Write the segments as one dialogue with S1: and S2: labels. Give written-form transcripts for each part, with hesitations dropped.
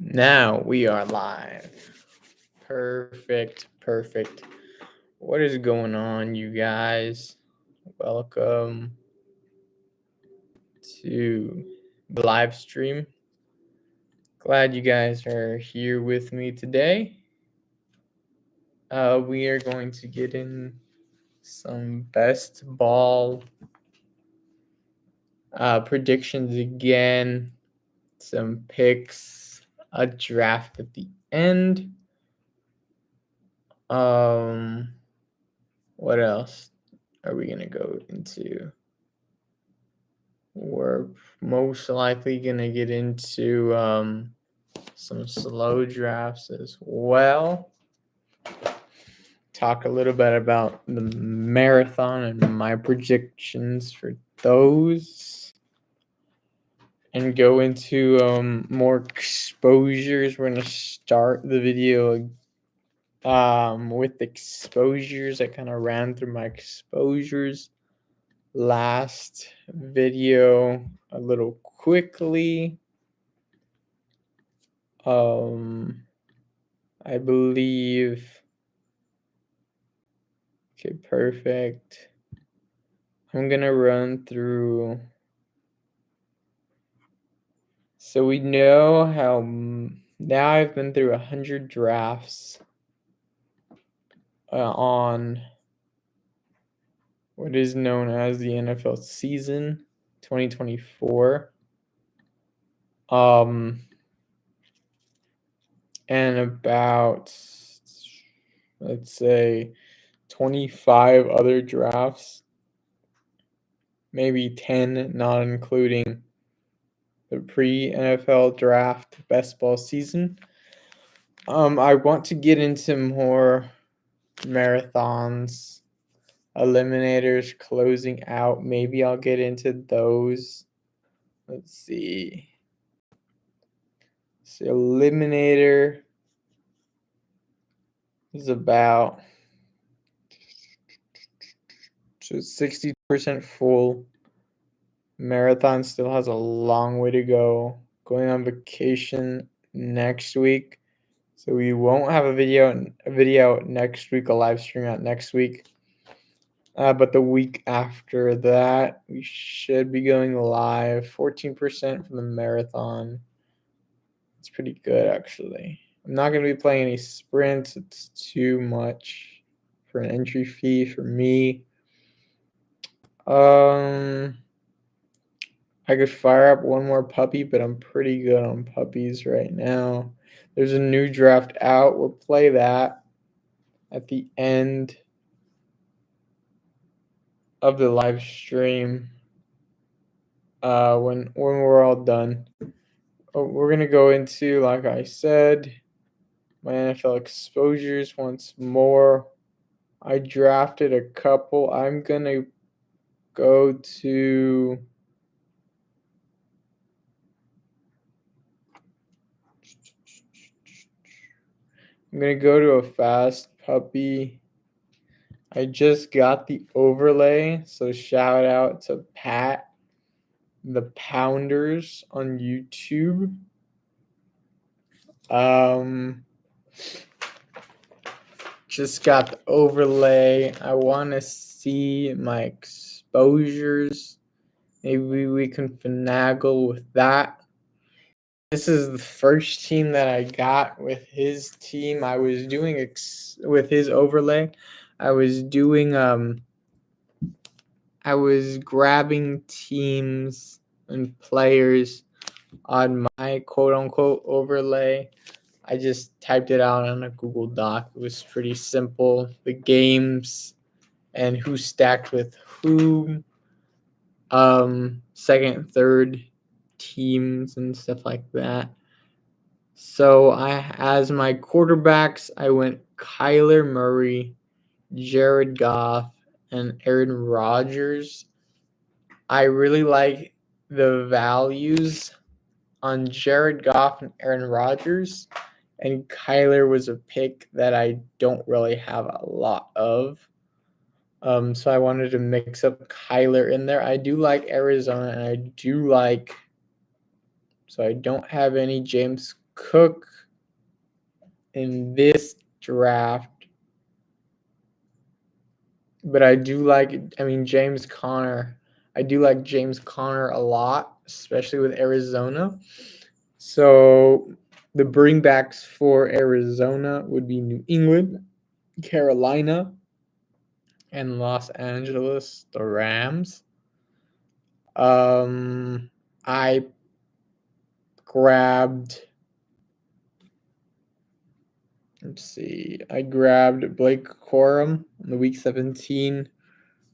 S1: Now we are live. Perfect. What is going on, you guys? Welcome to the live stream. Glad you guys are here with me today. We are going to get in some best ball predictions again, some picks, a draft at the end. What else are we gonna go into? We're most likely gonna get into some slow drafts as well. Talk a little bit about the marathon and my predictions for those, and go into more exposures. We're gonna start the video with exposures. I kind of ran through my exposures last video a little quickly. I believe. Okay, perfect. I'm gonna run through. So we know how now I've been through 100 drafts on what is known as the NFL season 2024. And about, let's say, 25 other drafts, maybe 10, not including the pre-NFL draft best ball season. I want to get into more marathons, eliminators, closing out. Maybe I'll get into those. Let's see. So eliminator is about 60% full. Marathon still has a long way to go. Going on vacation next week, so we won't have a video next week, a live stream out next week. But the week after that, we should be going live. 14% from the marathon. It's pretty good, actually. I'm not going to be playing any sprints. It's too much for an entry fee for me. I could fire up one more puppy, but I'm pretty good on puppies right now. There's a new draft out. We'll play that at the end of the live stream when we're all done. We're going to go into, like I said, my NFL exposures once more. I drafted a couple. I'm going to go to... I'm going to go to a fast puppy. I just got the overlay, so shout out to Pat, the Pounders on YouTube. Just got the overlay. I want to see my exposures. Maybe we can finagle with that. This is the first team that I got with his team. I was doing with his overlay. I was doing I was grabbing teams and players on my quote-unquote overlay. I just typed it out on a Google Doc. It was pretty simple. The games and who stacked with who, second, third teams and stuff like that. So as my quarterbacks, I went Kyler Murray, Jared Goff, and Aaron Rodgers. I really like the values on Jared Goff and Aaron Rodgers, and Kyler was a pick that I don't really have a lot of. So I wanted to mix up Kyler in there. I do like Arizona, and I do like... So I don't have any James Cook in this draft. But I do like, James Conner. I do like James Conner a lot, especially with Arizona. So the bringbacks for Arizona would be New England, Carolina, and Los Angeles, the Rams. I grabbed, I grabbed Blake Corum in the week 17,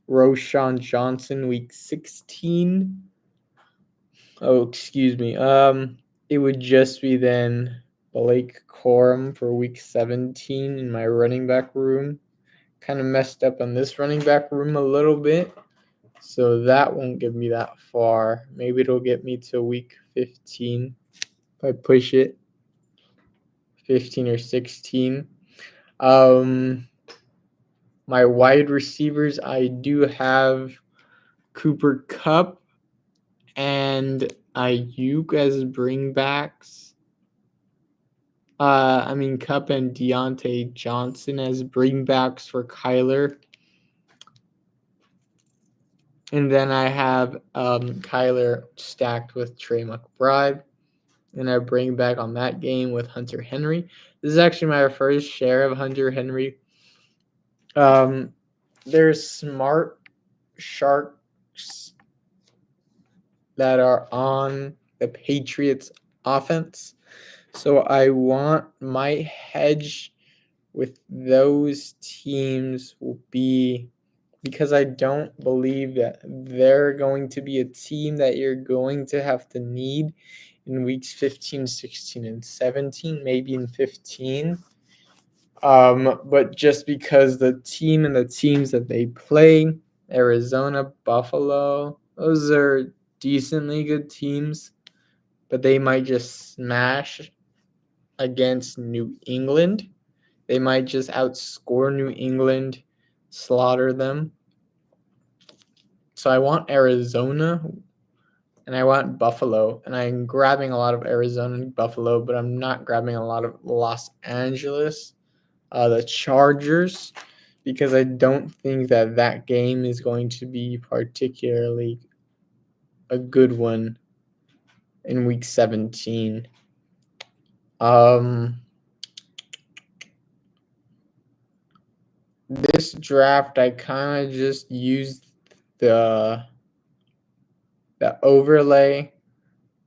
S1: Roshan Johnson week 16. Oh, excuse me. It would just be then Blake Corum for week 17 in my running back room. Kind of messed up on this running back room a little bit, so that won't get me that far. Maybe it'll get me to week 15 if I push it, 15 or 16. My wide receivers, I do have Cooper Kupp and Ayuk as bringbacks. Kupp and Deontay Johnson as bringbacks for Kyler. And then I have Kyler stacked with Trey McBride. And I bring back on that game with Hunter Henry. This is actually my first share of Hunter Henry. There's smart sharks that are on the Patriots offense. So I want my hedge with those teams will be because I don't believe that they're going to be a team that you're going to have to need in weeks 15, 16, and 17, maybe in 15. But just because the team and the teams that they play, Arizona, Buffalo, those are decently good teams, but they might just smash against New England. They might just outscore New England, slaughter them. So I want Arizona and I want Buffalo. And I'm grabbing a lot of Arizona and Buffalo, but I'm not grabbing a lot of Los Angeles, the Chargers, because I don't think that that game is going to be particularly a good one in week 17. This draft, I kind of just used the overlay,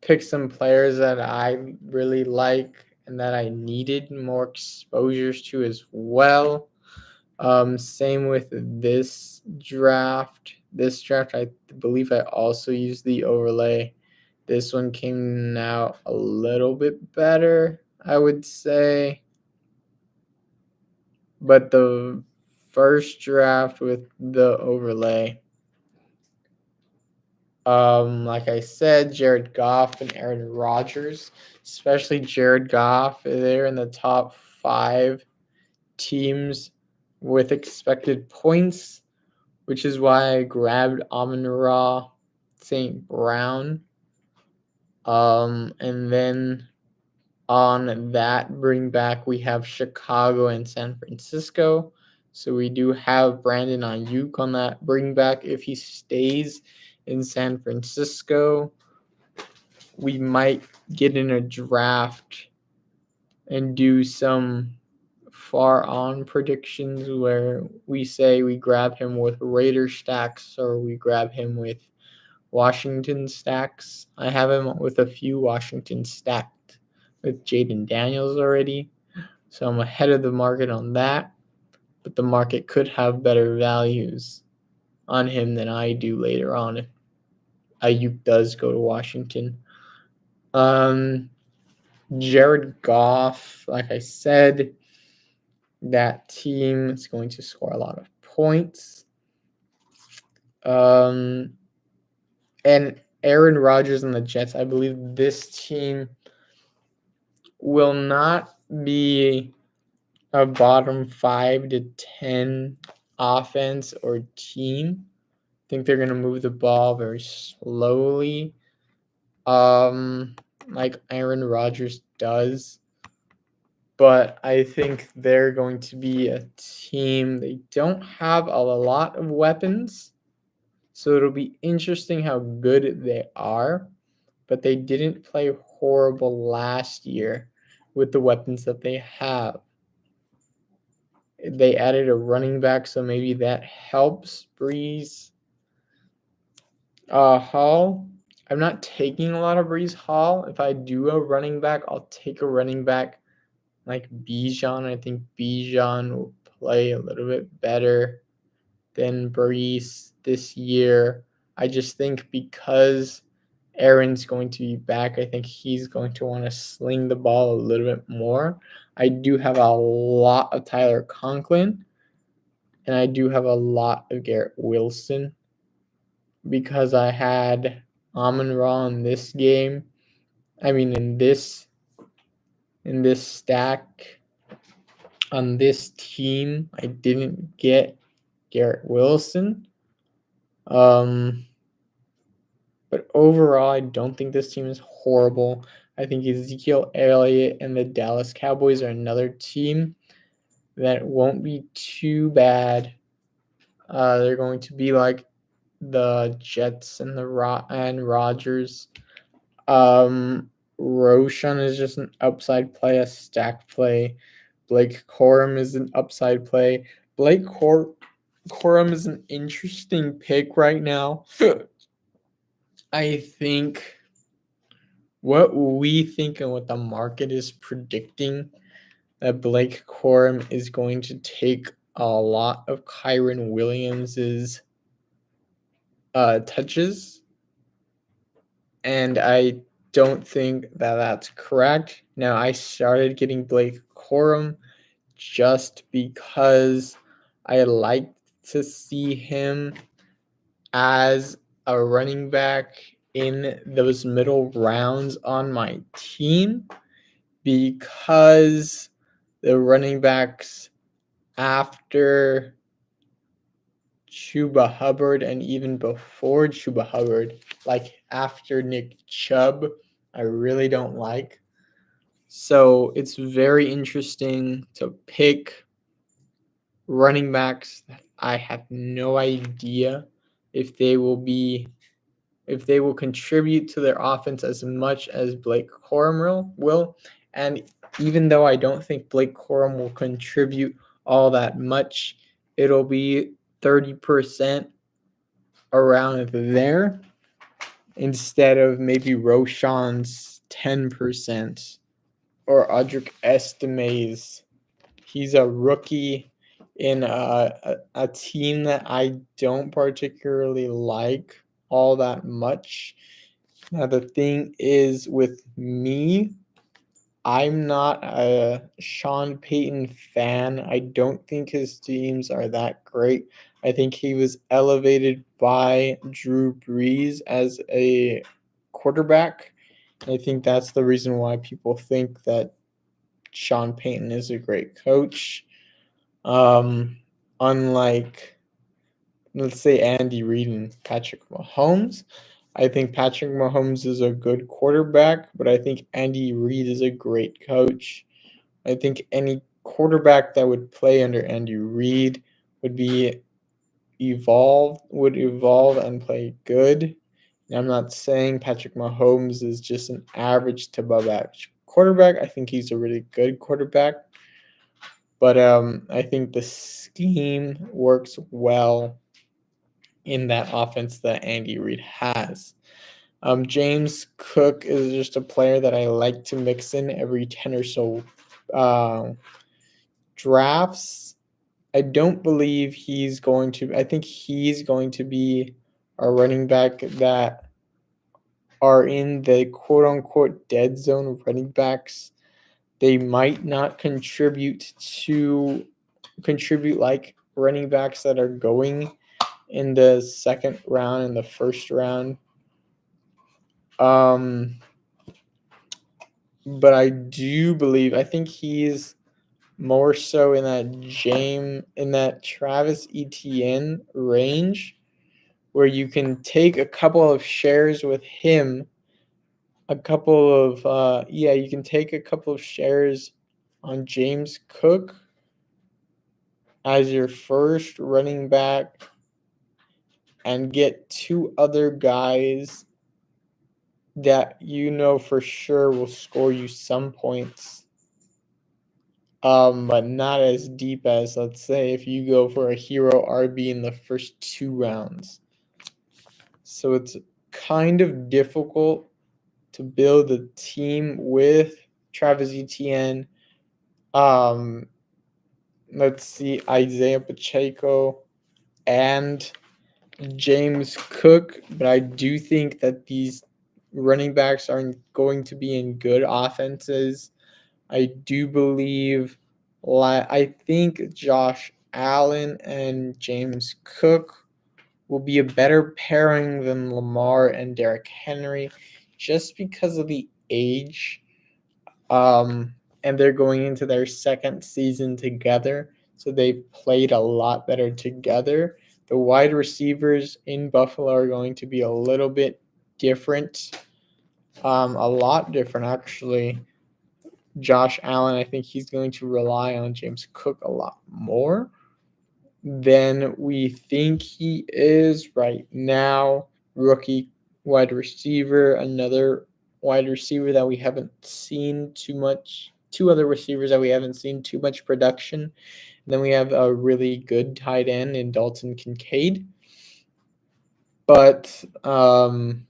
S1: pick some players that I really like and that I needed more exposures to as well. Same with this draft. This draft, I believe I also used the overlay. This one came out a little bit better, I would say. But the first draft with the overlay, like I said, Jared Goff and Aaron Rodgers, especially Jared Goff, they're in the top 5 teams with expected points, which is why I grabbed Amon-Ra St. Brown. And then on that bring back, we have Chicago and San Francisco. So we do have Brandon Ayuk on that bring back. If he stays in San Francisco, we might get in a draft and do some far on predictions where we say we grab him with Raider stacks or we grab him with Washington stacks. I have him with a few Washington stacked with Jaden Daniels already, so I'm ahead of the market on that, but the market could have better values on him than I do later on if Ayuk does go to Washington. Jared Goff, like I said, that team is going to score a lot of points. And Aaron Rodgers and the Jets, I believe this team will not be a bottom 5 to 10 offense or team. I think they're going to move the ball very slowly. like Aaron Rodgers does. But I think they're going to be a team. They don't have a lot of weapons, so it'll be interesting how good they are. But they didn't play horrible last year with the weapons that they have. They added a running back, so maybe that helps Breeze Hall. I'm not taking a lot of Breeze Hall. If I do a running back, I'll take a running back like Bijan. I think Bijan will play a little bit better than Breeze this year. I just think because Aaron's going to be back, I think he's going to want to sling the ball a little bit more. I do have a lot of Tyler Conklin, and I do have a lot of Garrett Wilson because I had Amon-Ra in this game. I mean, in this stack on this team, I didn't get Garrett Wilson. But overall, I don't think this team is horrible. I think Ezekiel Elliott and the Dallas Cowboys are another team that won't be too bad. They're going to be like the Jets and Rodgers. Roshan is just an upside play, a stack play. Blake Corum is an upside play. Corum is an interesting pick right now. I think what we think and what the market is predicting that Blake Corum is going to take a lot of Kyren Williams's touches, and I don't think that that's correct. Now, I started getting Blake Corum just because I like to see him as a running back in those middle rounds on my team, because the running backs after Chuba Hubbard and even before Chuba Hubbard, like after Nick Chubb, I really don't like. So it's very interesting to pick running backs that I have no idea if they will contribute to their offense as much as Blake Corum will. And even though I don't think Blake Corum will contribute all that much, it'll be 30% around there instead of maybe Roshan's 10% or Audric Estime's. He's a rookie in a team that I don't particularly like all that much. Now, the thing is with me, I'm not a Sean Payton fan. I don't think his teams are that great. I think he was elevated by Drew Brees as a quarterback. I think that's the reason why people think that Sean Payton is a great coach. Unlike, let's say, Andy Reid and Patrick Mahomes. I think Patrick Mahomes is a good quarterback, but I think Andy Reid is a great coach. I think any quarterback that would play under Andy Reid would evolve and play good. And I'm not saying Patrick Mahomes is just an average to above average quarterback. I think he's a really good quarterback. But I think the scheme works well in that offense that Andy Reid has. James Cook is just a player that I like to mix in every 10 or so drafts. I don't believe he's going to. I think he's going to be a running back that are in the quote-unquote dead zone running backs. They might not contribute like running backs that are going in the second round and the first round. But I do believe, I think he's more so in that Travis Etienne range, where you can take a couple of shares with him a couple of you can take a couple of shares on James Cook as your first running back and get two other guys that you know for sure will score you some points, but not as deep as, let's say, if you go for a hero RB in the first 2 rounds. So it's kind of difficult to build a team with Travis Etienne. Let's see, Isaiah Pacheco and James Cook, but I do think that these running backs are going to be in good offenses. I do believe, I think Josh Allen and James Cook will be a better pairing than Lamar and Derrick Henry just because of the age. And they're going into their second season together, so they've played a lot better together. The wide receivers in Buffalo are going to be a little bit different, a lot different actually. Josh Allen, I think he's going to rely on James Cook a lot more than we think he is right now. Rookie wide receiver, another wide receiver that we haven't seen too much, two other receivers that we haven't seen too much production. And then we have a really good tight end in Dalton Kincaid. But and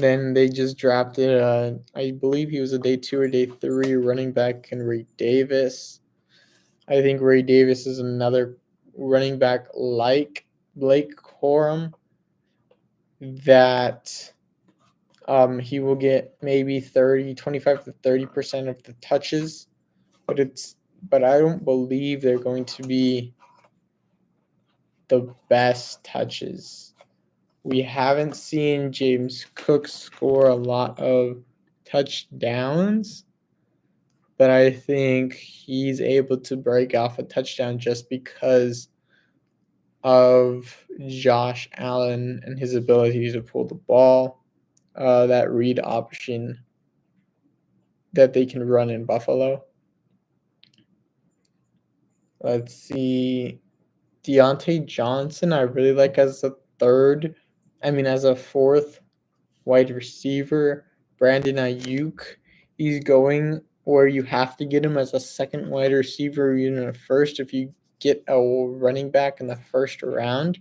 S1: then they just drafted, I believe he was a day 2 or day 3 running back, Henry Davis. I think Ray Davis is another running back like Blake Corum that he will get maybe 25 to 30% of the touches, but I don't believe they're going to be the best touches. We haven't seen James Cook score a lot of touchdowns, but I think he's able to break off a touchdown just because of Josh Allen and his ability to pull the ball, that read option that they can run in Buffalo. Let's see. Deontay Johnson, I really like as a fourth wide receiver. Brandon Ayuk, he's going where you have to get him as a second wide receiver, even a first if you get a running back in the first round.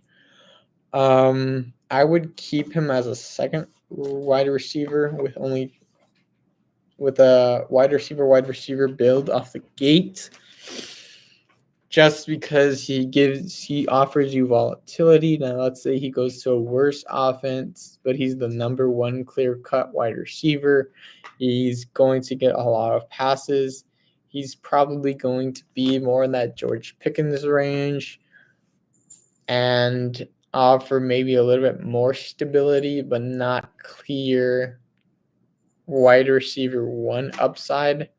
S1: I would keep him as a second wide receiver with a wide receiver build off the gate, just because he offers you volatility. Now let's say he goes to a worse offense, but he's the number one clear-cut wide receiver. He's going to get a lot of passes. He's probably going to be more in that George Pickens range and offer maybe a little bit more stability, but not clear wide receiver 1 upside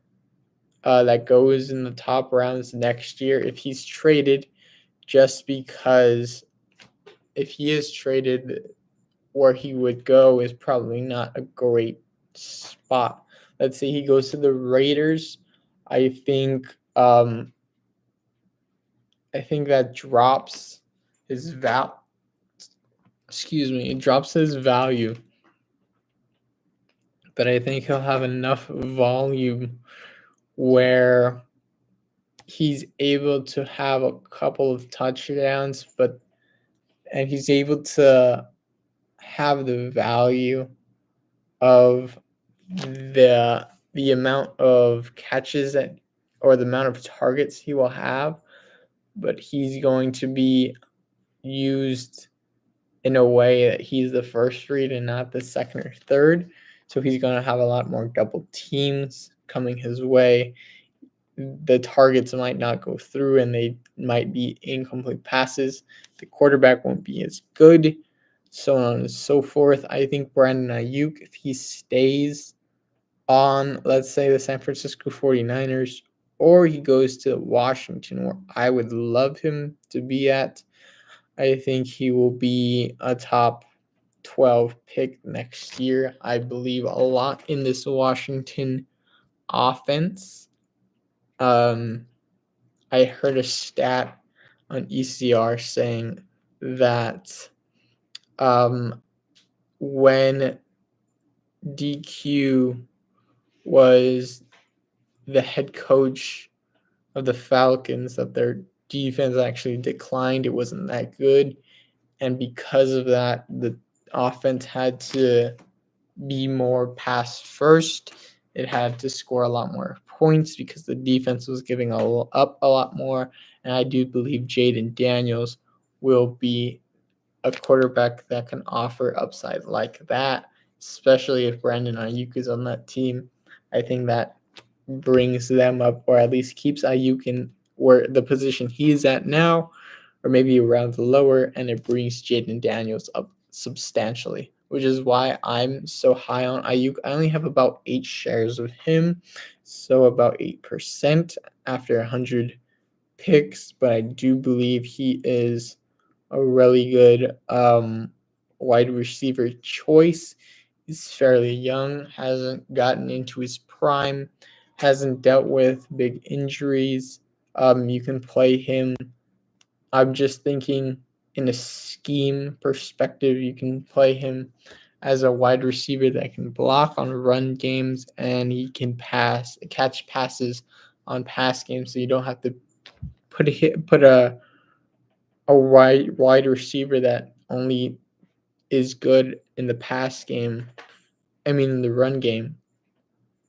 S1: that goes in the top rounds next year if he's traded, just because if he is traded, where he would go is probably not a great spot. Let's say he goes to the Raiders. I think that drops his it drops his value. But I think he'll have enough volume where he's able to have a couple of touchdowns, and he's able to have the value of the amount of catches or the amount of targets he will have, but he's going to be used in a way that he's the first read and not the second or third. So he's going to have a lot more double teams coming his way. The targets might not go through and they might be incomplete passes. The quarterback won't be as good, so on and so forth. I think Brandon Ayuk, if he stays on, let's say, the San Francisco 49ers, or he goes to Washington, where I would love him to be at, I think he will be a top 12 pick next year. I believe a lot in this Washington offense. I heard a stat on ECR saying that when DQ was the head coach of the Falcons, that their defense actually declined. It wasn't that good. And because of that, the offense had to be more pass first. It had to score a lot more points because the defense was giving up a lot more. And I do believe Jaden Daniels will be a quarterback that can offer upside like that, especially if Brandon Ayuk is on that team. I think that brings them up, or at least keeps Ayuk in where the position he's at now, or maybe around the lower, and it brings Jaden Daniels up substantially, which is why I'm so high on Ayuk. I only have about 8 shares of him, so about 8% after 100 picks, but I do believe he is a really good wide receiver choice. He's fairly young, hasn't gotten into his prime, hasn't dealt with big injuries. You can play him. I'm just thinking in a scheme perspective, you can play him as a wide receiver that can block on run games and he can catch passes on pass games, so you don't have to put a wide receiver that only is good in the pass game. I mean, in the run game,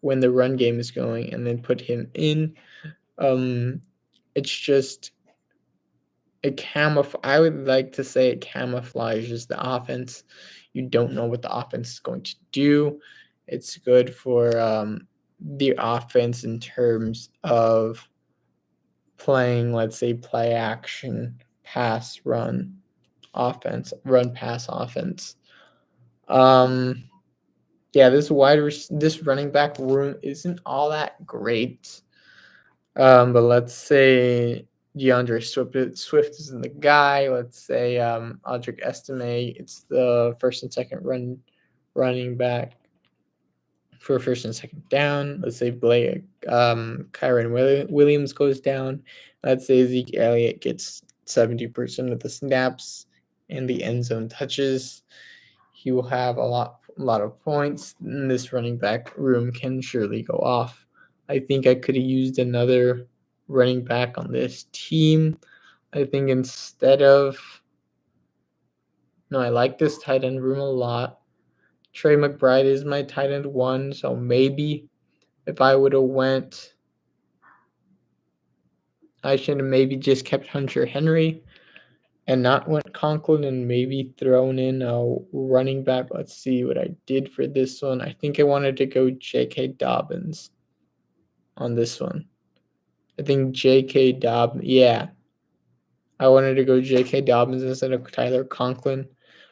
S1: when the run game is going, and then put him in. It's just I would like to say it camouflages the offense. You don't know what the offense is going to do. It's good for the offense in terms of playing, let's say, play action, pass, run offense, run pass offense. Yeah, this running back room isn't all that great. But let's say DeAndre Swift isn't the guy. Let's say Audric Estime, it's the first and second running back for first and second down. Let's say Kyron Williams goes down. Let's say Zeke Elliott gets 70% of the snaps and the end zone touches. He will have a lot of points, and this running back room can surely go off. I think I could have used another running back on this team. I think I like this tight end room a lot. Trey McBride is my tight end 1, so maybe if I would have went, I should have maybe just kept Hunter Henry and not went Conklin and maybe thrown in a running back. Let's see what I did for this one. I think I wanted to go J.K. Dobbins on this one. I think J.K. Dobbins, yeah. I wanted to go J.K. Dobbins instead of Tyler Conklin,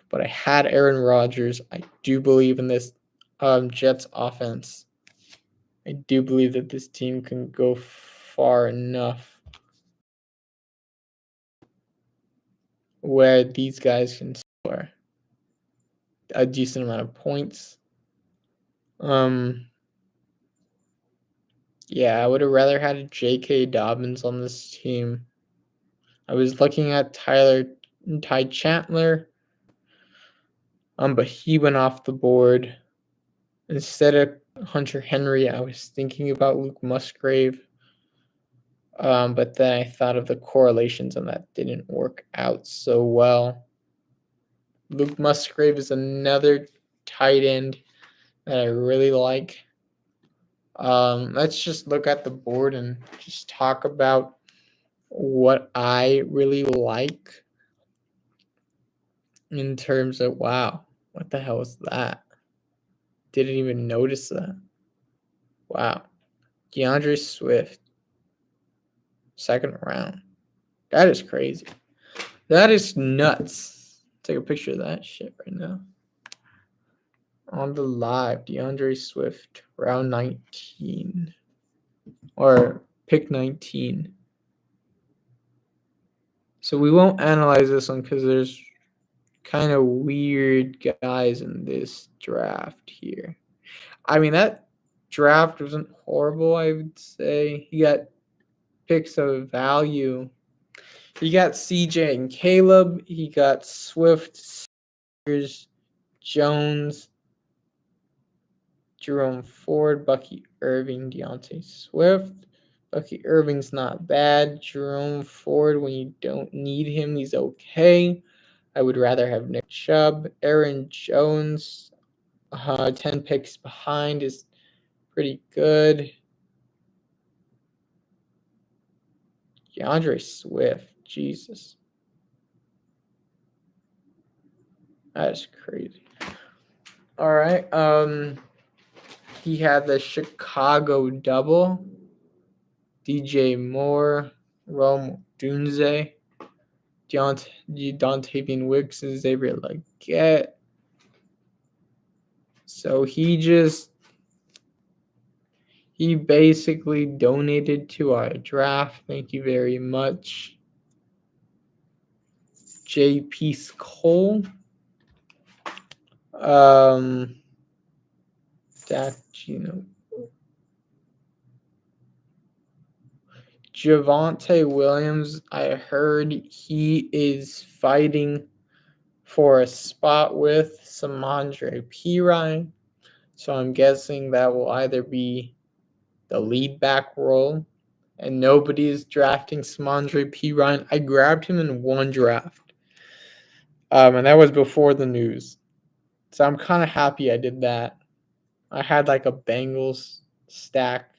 S1: but I had Aaron Rodgers. I do believe in this Jets offense. I do believe that this team can go far enough where these guys can score a decent amount of points. Yeah, I would have rather had J.K. Dobbins on this team. I was looking at Ty Chandler, but he went off the board. Instead of Hunter Henry, I was thinking about Luke Musgrave. But then I thought of the correlations and that didn't work out so well. Luke Musgrave is another tight end that I really like. Let's just look at the board and just talk about what I really like in terms of, wow, what the hell is that? Didn't even notice that. Wow. DeAndre Swift, second round. That is crazy. That is nuts. Take a picture of that shit right now. On the live, DeAndre Swift, round 19. Or pick 19. So we won't analyze this one because there's kind of weird guys in this draft here. I mean, that draft wasn't horrible, I would say. He got picks of value. He got CJ and Caleb. He got Swift, Sears, Jones, Jerome Ford, Bucky Irving, Deontay Swift. Bucky Irving's not bad. Jerome Ford, when you don't need him, he's okay. I would rather have Nick Chubb. Aaron Jones, 10 picks behind, is pretty good. DeAndre Swift, Jesus. That is crazy. All right. He had the Chicago double. DJ Moore, Rome Dunze, Dontavian Wicks, and Xavier Legette. So he basically donated to our draft. Thank you very much. J. Peace Cole. That, Javonte Williams, I heard he is fighting for a spot with Samandre Pirine. So I'm guessing that will either be the lead back role, and nobody's drafting Samandre Pirine. I grabbed him in one draft, and that was before the news. So I'm kind of happy I did that. I had like a Bengals stack,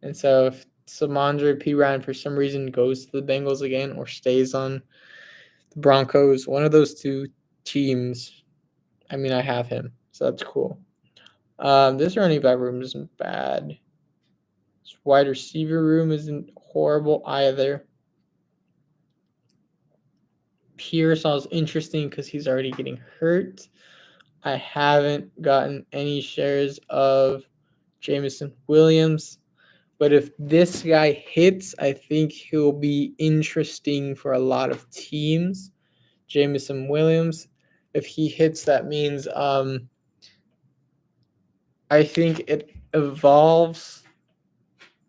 S1: and so if Samandre Pirine for some reason goes to the Bengals again or stays on the Broncos, one of those two teams, I mean, I have him, so that's cool. This running back room isn't bad. This wide receiver room isn't horrible either. Pearsall's interesting because he's already getting hurt. I haven't gotten any shares of Jameson Williams, but if this guy hits, I think he'll be interesting for a lot of teams. Jameson Williams, if he hits, that means I think it evolves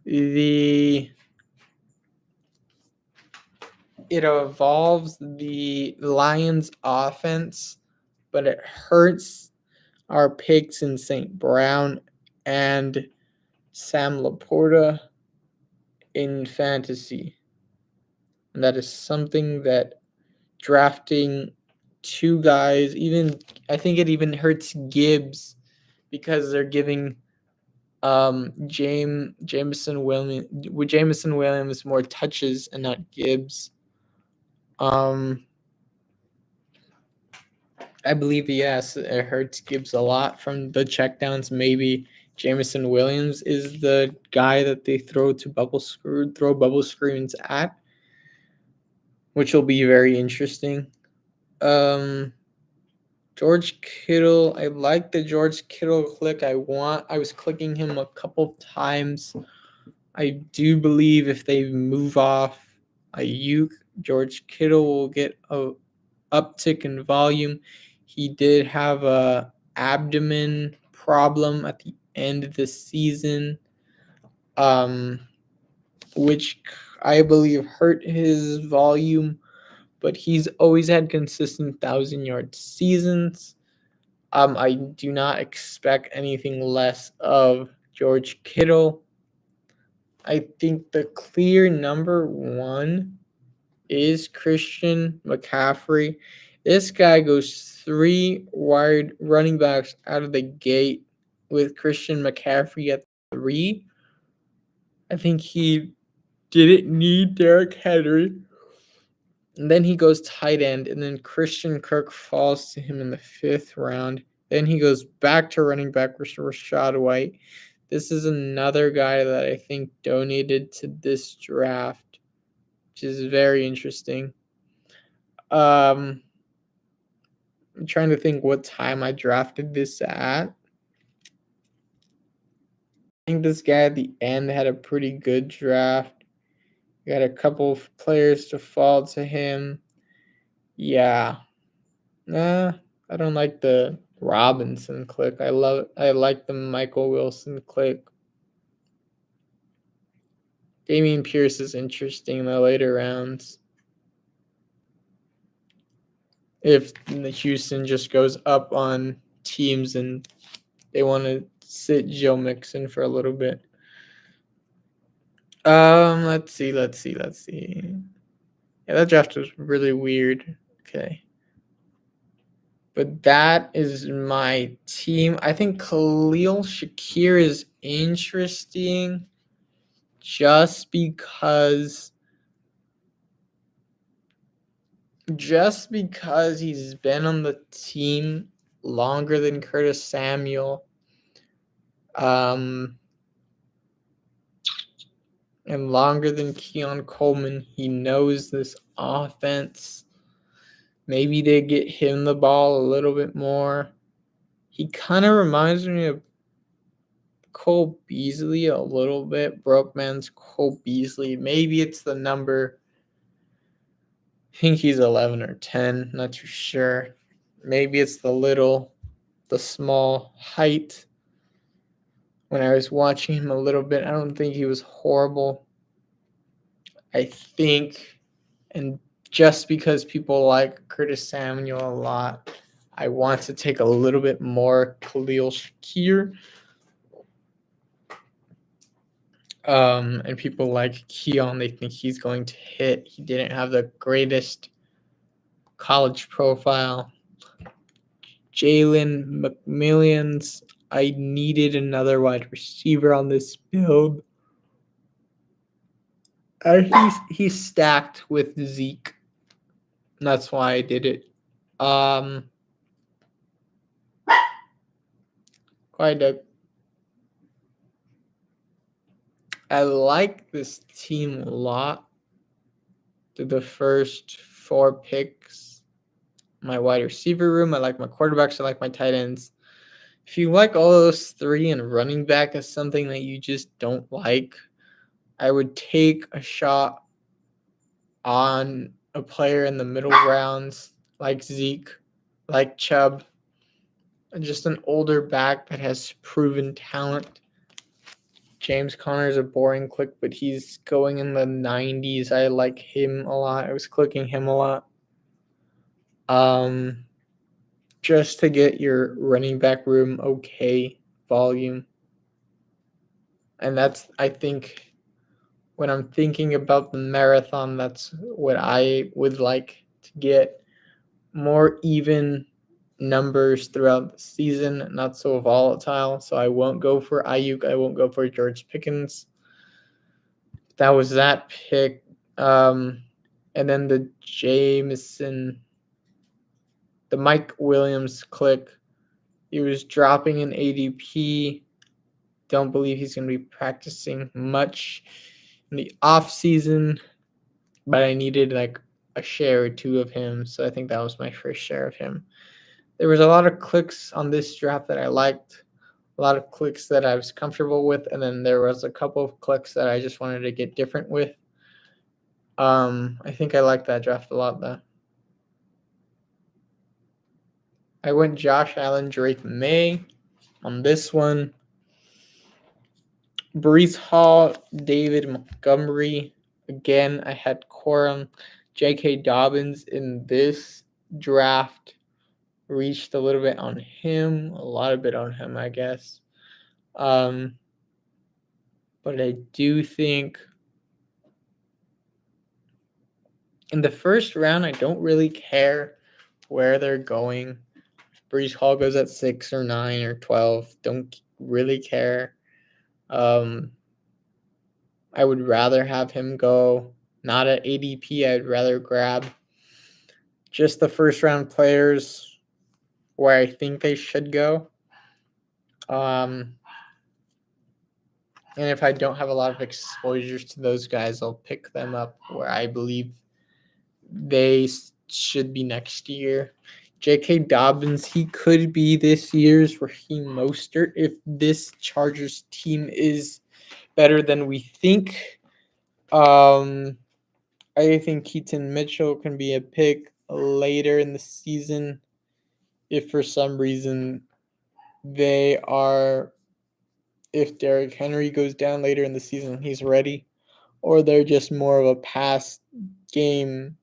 S1: the Lions offense, but it hurts our picks in St. Brown and Sam Laporta in fantasy. And that is something that drafting two guys, I think it even hurts Gibbs because they're giving Jameson Williams more touches and not Gibbs. I believe, yes, it hurts Gibbs a lot from the checkdowns. Maybe Jameson Williams is the guy that they throw bubble screens at, which will be very interesting. George Kittle, I like the George Kittle click. I was clicking him a couple times. I do believe if they move off Ayuk, George Kittle will get a uptick in volume. He did have a abdomen problem at the end of the season, which I believe hurt his volume, but he's always had consistent 1,000-yard seasons. I do not expect anything less of George Kittle. I think the clear number one is Christian McCaffrey. This guy goes 3 wide running backs out of the gate with Christian McCaffrey at 3. I think he didn't need Derrick Henry. And then he goes tight end, and then Christian Kirk falls to him in the 5th round. Then he goes back to running back with Rashad White. This is another guy that I think donated to this draft, which is very interesting. I'm trying to think what time I drafted this at. I think this guy at the end had a pretty good draft. Got a couple of players to fall to him. Yeah. Nah, I don't like the Robinson click. I like the Michael Wilson click. Damian Pierce is interesting in the later rounds. If the Houston just goes up on teams and they want to sit Joe Mixon for a little bit. Let's see. Yeah, that draft was really weird. Okay. But that is my team. I think Khalil Shakir is interesting just because he's been on the team longer than Curtis Samuel. And longer than Keon Coleman. He knows this offense. Maybe they get him the ball a little bit more. He kind of reminds me of Cole Beasley a little bit. Broke man's Cole Beasley. Maybe it's the number. I think he's 11 or 10. Not too sure. Maybe it's the small height. When I was watching him a little bit, I don't think he was horrible. I think, and just because people like Curtis Samuel a lot, I want to take a little bit more Khalil Shakir. And people like Keon, they think he's going to hit. He didn't have the greatest college profile. Jalen McMillions, I needed another wide receiver on this build. He's stacked with Zeke. That's why I did it. I like this team a lot. The first 4 picks, my wide receiver room, I like my quarterbacks, I like my tight ends. If you like all those 3 and running back is something that you just don't like, I would take a shot on a player in the middle rounds like Zeke, like Chubb, just an older back that has proven talent. James Conner is a boring click, but he's going in the 90s. I like him a lot. I was clicking him a lot. Just to get your running back room okay volume. And that's, I think, when I'm thinking about the marathon, that's what I would like to get. More even numbers throughout the season, not so volatile. So I won't go for Ayuk. I won't go for George Pickens. That was that pick. And then the Mike Williams click. He was dropping in ADP. Don't believe he's going to be practicing much in the off season, but I needed like a share or 2 of him. So I think that was my first share of him. There was a lot of clicks on this draft that I liked, a lot of clicks that I was comfortable with, and then there was a couple of clicks that I just wanted to get different with. I think I liked that draft a lot, though. I went Josh Allen, Drake May on this one. Brees Hall, David Montgomery. Again, I had Corum, J.K. Dobbins in this draft. Reached a little bit on him, a lot of bit on him, I guess. But I do think in the first round, I don't really care where they're going. If Brees Hall goes at 6 or 9 or 12, don't really care. I would rather have him go not at ADP. I'd rather grab just the first round players where I think they should go. And if I don't have a lot of exposures to those guys, I'll pick them up where I believe they should be next year. J.K. Dobbins, he could be this year's Raheem Mostert if this Chargers team is better than we think. I think Keaton Mitchell can be a pick later in the season. if for some reason if Derrick Henry goes down later in the season, he's ready, or they're just more of a pass team,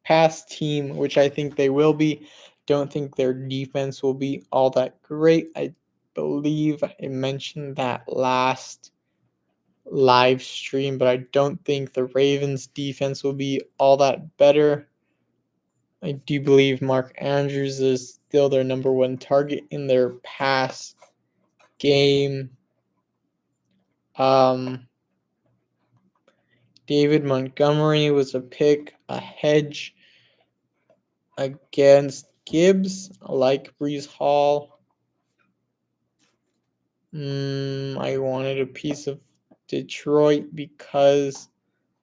S1: which I think they will be. Don't think their defense will be all that great. I believe I mentioned that last live stream, but I don't think the Ravens defense will be all that better. I do believe Mark Andrews is still their number one target in their pass game. David Montgomery was a pick, a hedge against Gibbs. I like Brees Hall. I wanted a piece of Detroit because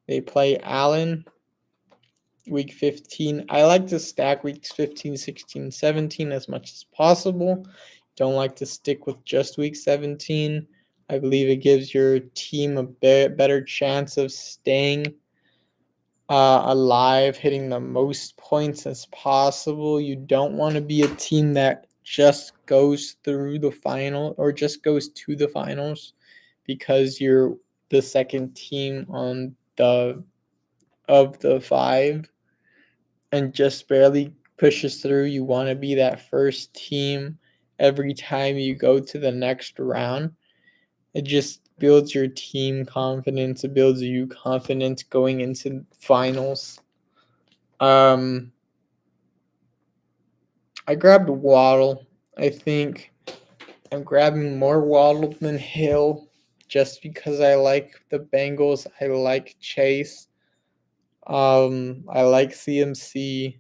S1: they play Allen week 15. I like to stack weeks 15, 16, 17 as much as possible. Don't like to stick with just week 17. I believe it gives your team a better chance of staying alive, hitting the most points as possible. You don't want to be a team that just goes through the final or just goes to the finals because you're the second team on of the 5 and just barely pushes through. You want to be that first team every time you go to the next round. It just builds your team confidence. It builds you confidence going into finals. I grabbed Waddle. I think I'm grabbing more Waddle than Hill just because I like the Bengals. I like Chase. I like CMC.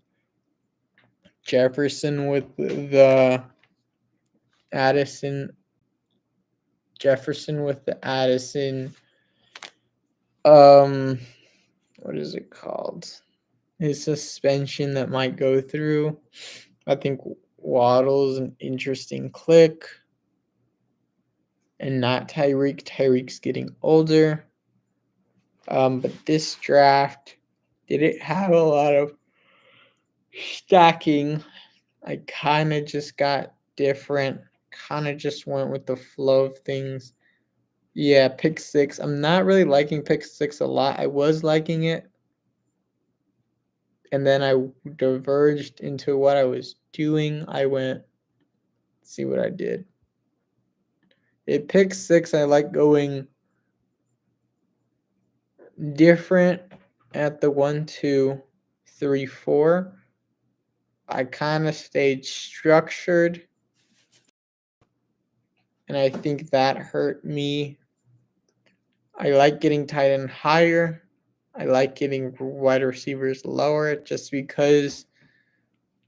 S1: Jefferson with the Addison. What is it called? His suspension that might go through. I think Waddle's an interesting click. And not Tyreek. Tyreek's getting older. But this draft didn't have a lot of stacking. I kind of just got different. Kind of just went with the flow of things. Yeah, pick 6. I'm not really liking pick 6 a lot. I was liking it. And then I diverged into what I was doing. I went, see what I did. At pick 6, I like going different at the 1, 2, 3, 4. I kind of stayed structured. And I think that hurt me. I like getting tight end higher. I like getting wide receivers lower just because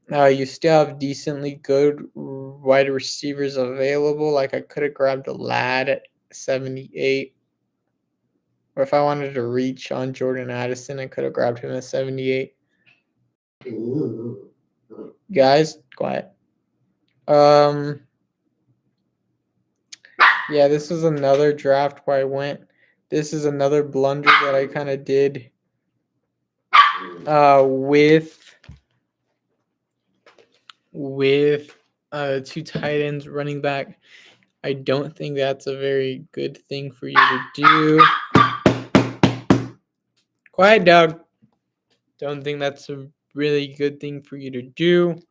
S1: you still have decently good wide receivers available. Like I could have grabbed a lad at 78. Or if I wanted to reach on Jordan Addison, I could have grabbed him at 78. Guys, quiet. Yeah, this was another draft where I went. This is another blunder that I kind of did with 2 tight ends, running back. I don't think that's a very good thing for you to do. Quiet, dog. Don't think that's a really good thing for you to do.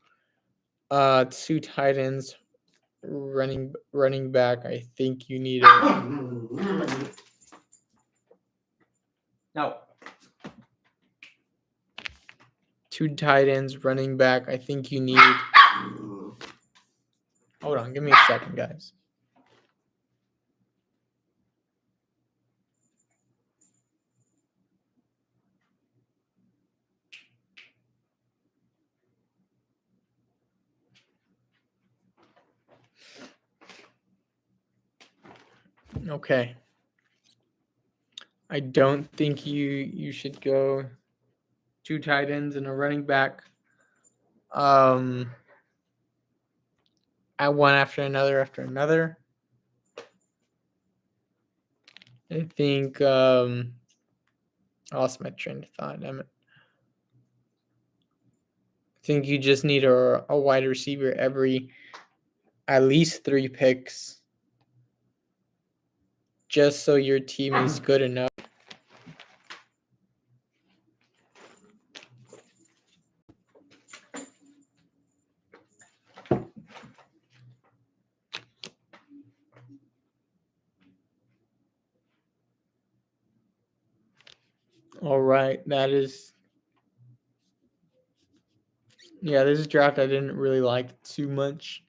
S1: 2 tight ends, running back. I think you need a no. 2 tight ends, running back. I think you need. Hold on, give me a second, guys. Okay. I don't think you should go 2 tight ends and a running back. At one after another. I think I lost my train of thought. Damn it. think you just need a wide receiver every at least 3 picks just so your team is good enough. All right, this draft I didn't really like too much.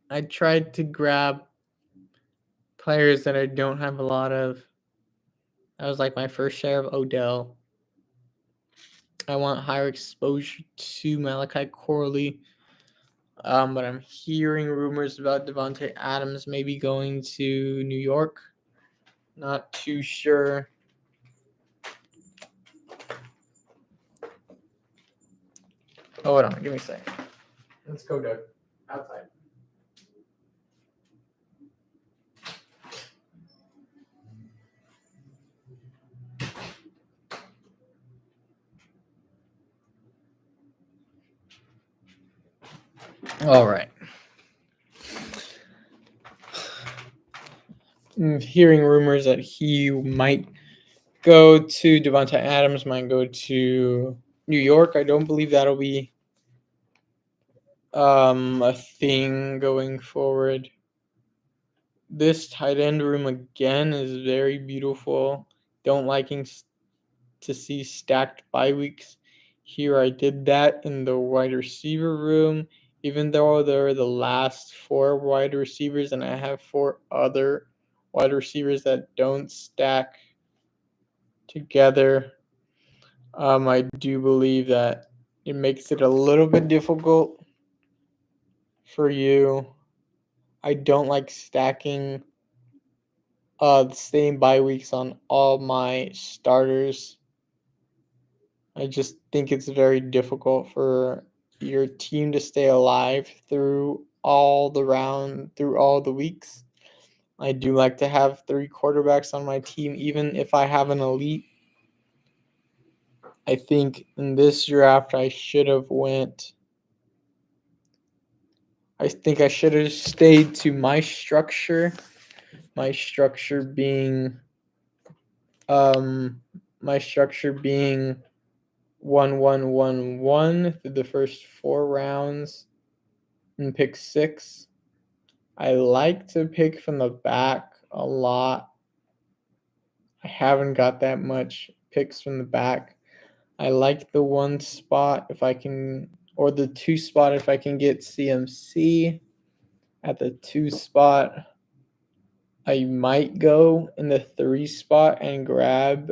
S1: I tried to grab players that I don't have a lot of. That was like my first share of Odell. I want higher exposure to Malachi Corley. But I'm hearing rumors about Devontae Adams maybe going to New York. Not too sure. Oh, hold on. Give me a second. Let's go, Doug. Outside. All right. I'm hearing rumors that he might go to Devontae Adams, might go to New York. I don't believe that'll be a thing going forward. This tight end room again is very beautiful. Don't liking to see stacked bye weeks. Here I did that in the wide receiver room, even though they're the last 4 wide receivers, and I have 4 other wide receivers that don't stack together. I do believe that it makes it a little bit difficult for you. I don't like stacking the same bye weeks on all my starters. I just think it's very difficult for your team to stay alive through all the weeks. I do like to have 3 quarterbacks on my team, even if I have an elite. I think in this draft I should have stayed to my structure. My structure being my structure being 1-1-1-1 through the first 4 rounds and pick 6. I like to pick from the back a lot. I haven't got that much picks from the back. I like the 1 spot if I can, or the 2 spot if I can get CMC at the 2 spot. I might go in the 3 spot and grab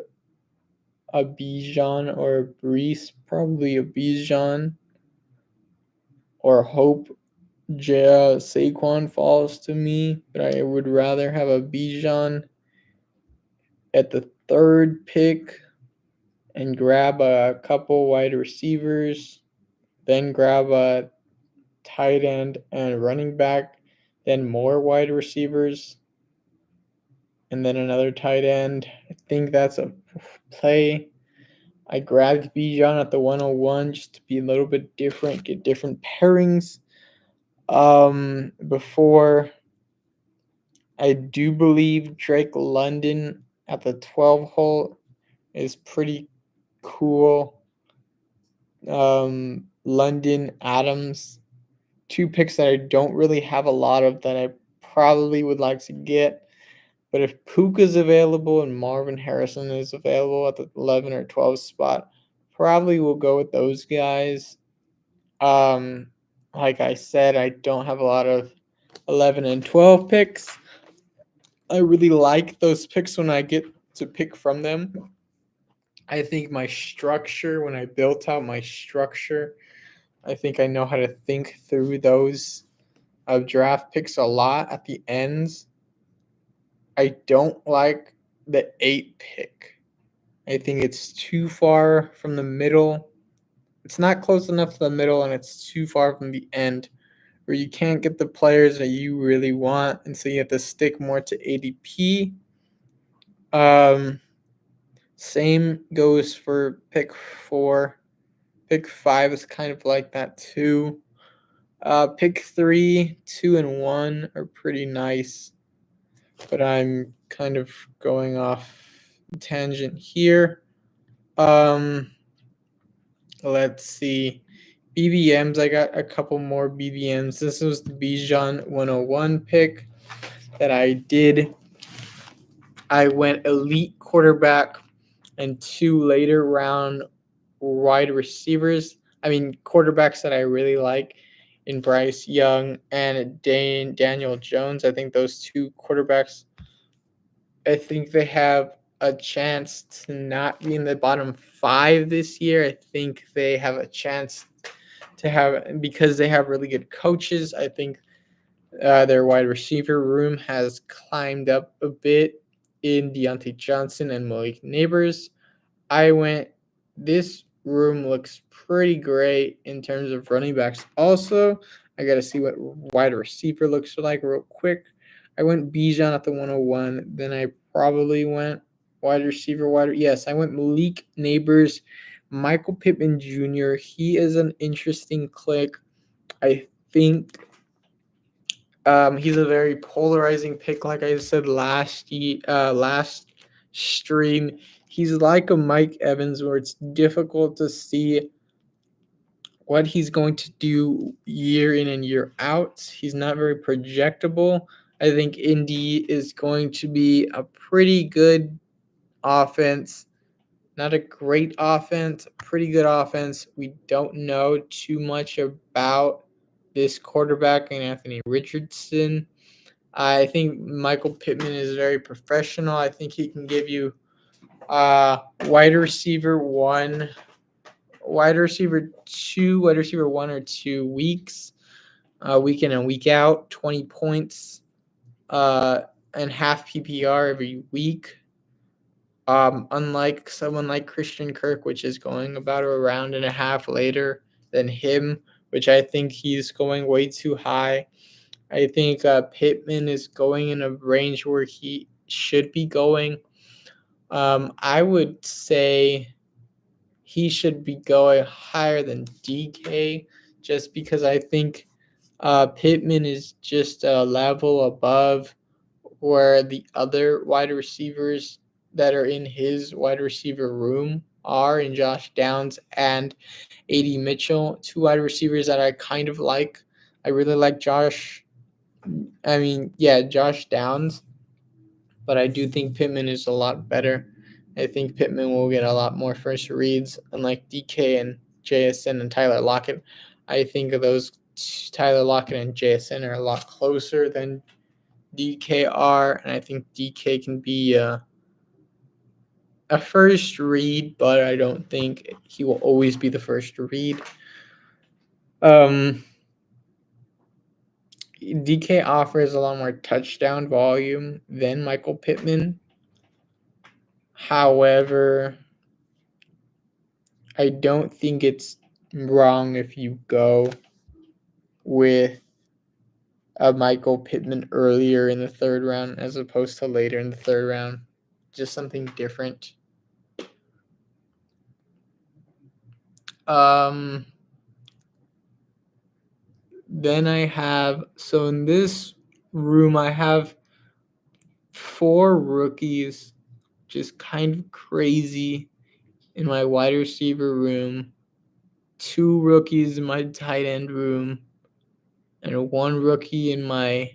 S1: a Bijan or a Brees, probably a Bijan, or hope Saquon falls to me, but I would rather have a Bijan at the 3rd pick and grab a couple wide receivers, then grab a tight end and running back, then more wide receivers, and then another tight end. I think that's a play. I grabbed Bijan at the 101 just to be a little bit different, get different pairings. Before I do believe Drake London at the 12 hole is pretty cool. London, Adams, 2 picks that I don't really have a lot of that I probably would like to get. But if Puka's available and Marvin Harrison is available at the 11 or 12 spot, probably will go with those guys. Like I said, I don't have a lot of 11 and 12 picks. I really like those picks when I get to pick from them. I think my structure, when I built out my structure, I think I know how to think through those draft picks a lot at the ends. I don't like the 8 pick. I think it's too far from the middle. It's not close enough to the middle, and it's too far from the end where you can't get the players that you really want, and so you have to stick more to ADP. Same goes for pick 4. Pick 5 is kind of like that too. Pick 3, 2, and 1 are pretty nice, but I'm kind of going off tangent here. Let's see. BBMs, I got a couple more BBMs. This was the Bijan 101 pick that I did. I went elite quarterback and 2 later round wide receivers. I mean, quarterbacks that I really like in Bryce Young and Daniel Jones. I think those 2 quarterbacks, I think they have a chance to not be in the bottom 5 this year. I think they have a chance to have, because they have really good coaches. I think their wide receiver room has climbed up a bit in Deontay Johnson and Malik Neighbors. This room looks pretty great in terms of running backs. Also, I got to see what wide receiver looks like real quick. I went Bijan at the 101. Then I probably went wide receiver. Yes, I went Malik Neighbors, Michael Pittman Jr. He is an interesting click. I think he's a very polarizing pick, like I said last stream. He's like a Mike Evans, where it's difficult to see what he's going to do year in and year out. He's not very projectable. I think Indy is going to be a pretty good offense. Not a great offense, pretty good offense. We don't know too much about this quarterback and Anthony Richardson. I think Michael Pittman is very professional. I think he can give you wide receiver 1, wide receiver 2, wide receiver 1 or 2 weeks, week in and week out, 20 points, and half PPR every week. Unlike someone like Christian Kirk, which is going about a round and a half later than him, which I think he's going way too high. I think Pittman is going in a range where he should be going. I would say he should be going higher than DK, just because I think Pittman is just a level above where the other wide receivers that are in his wide receiver room are, in Josh Downs and A.D. Mitchell, 2 wide receivers that I kind of like. I really like Josh Downs, but I do think Pittman is a lot better. I think Pittman will get a lot more first reads, unlike DK and JSN and Tyler Lockett. I think of those Tyler Lockett and JSN are a lot closer than DK are, and I think DK can be a first read, but I don't think he will always be the first read. DK offers a lot more touchdown volume than Michael Pittman. However, I don't think it's wrong if you go with a Michael Pittman earlier in the 3rd round as opposed to later in the 3rd round. Just something different. Then in this room, I have 4 rookies, just kind of crazy, in my wide receiver room, 2 rookies in my tight end room, and 1 rookie in my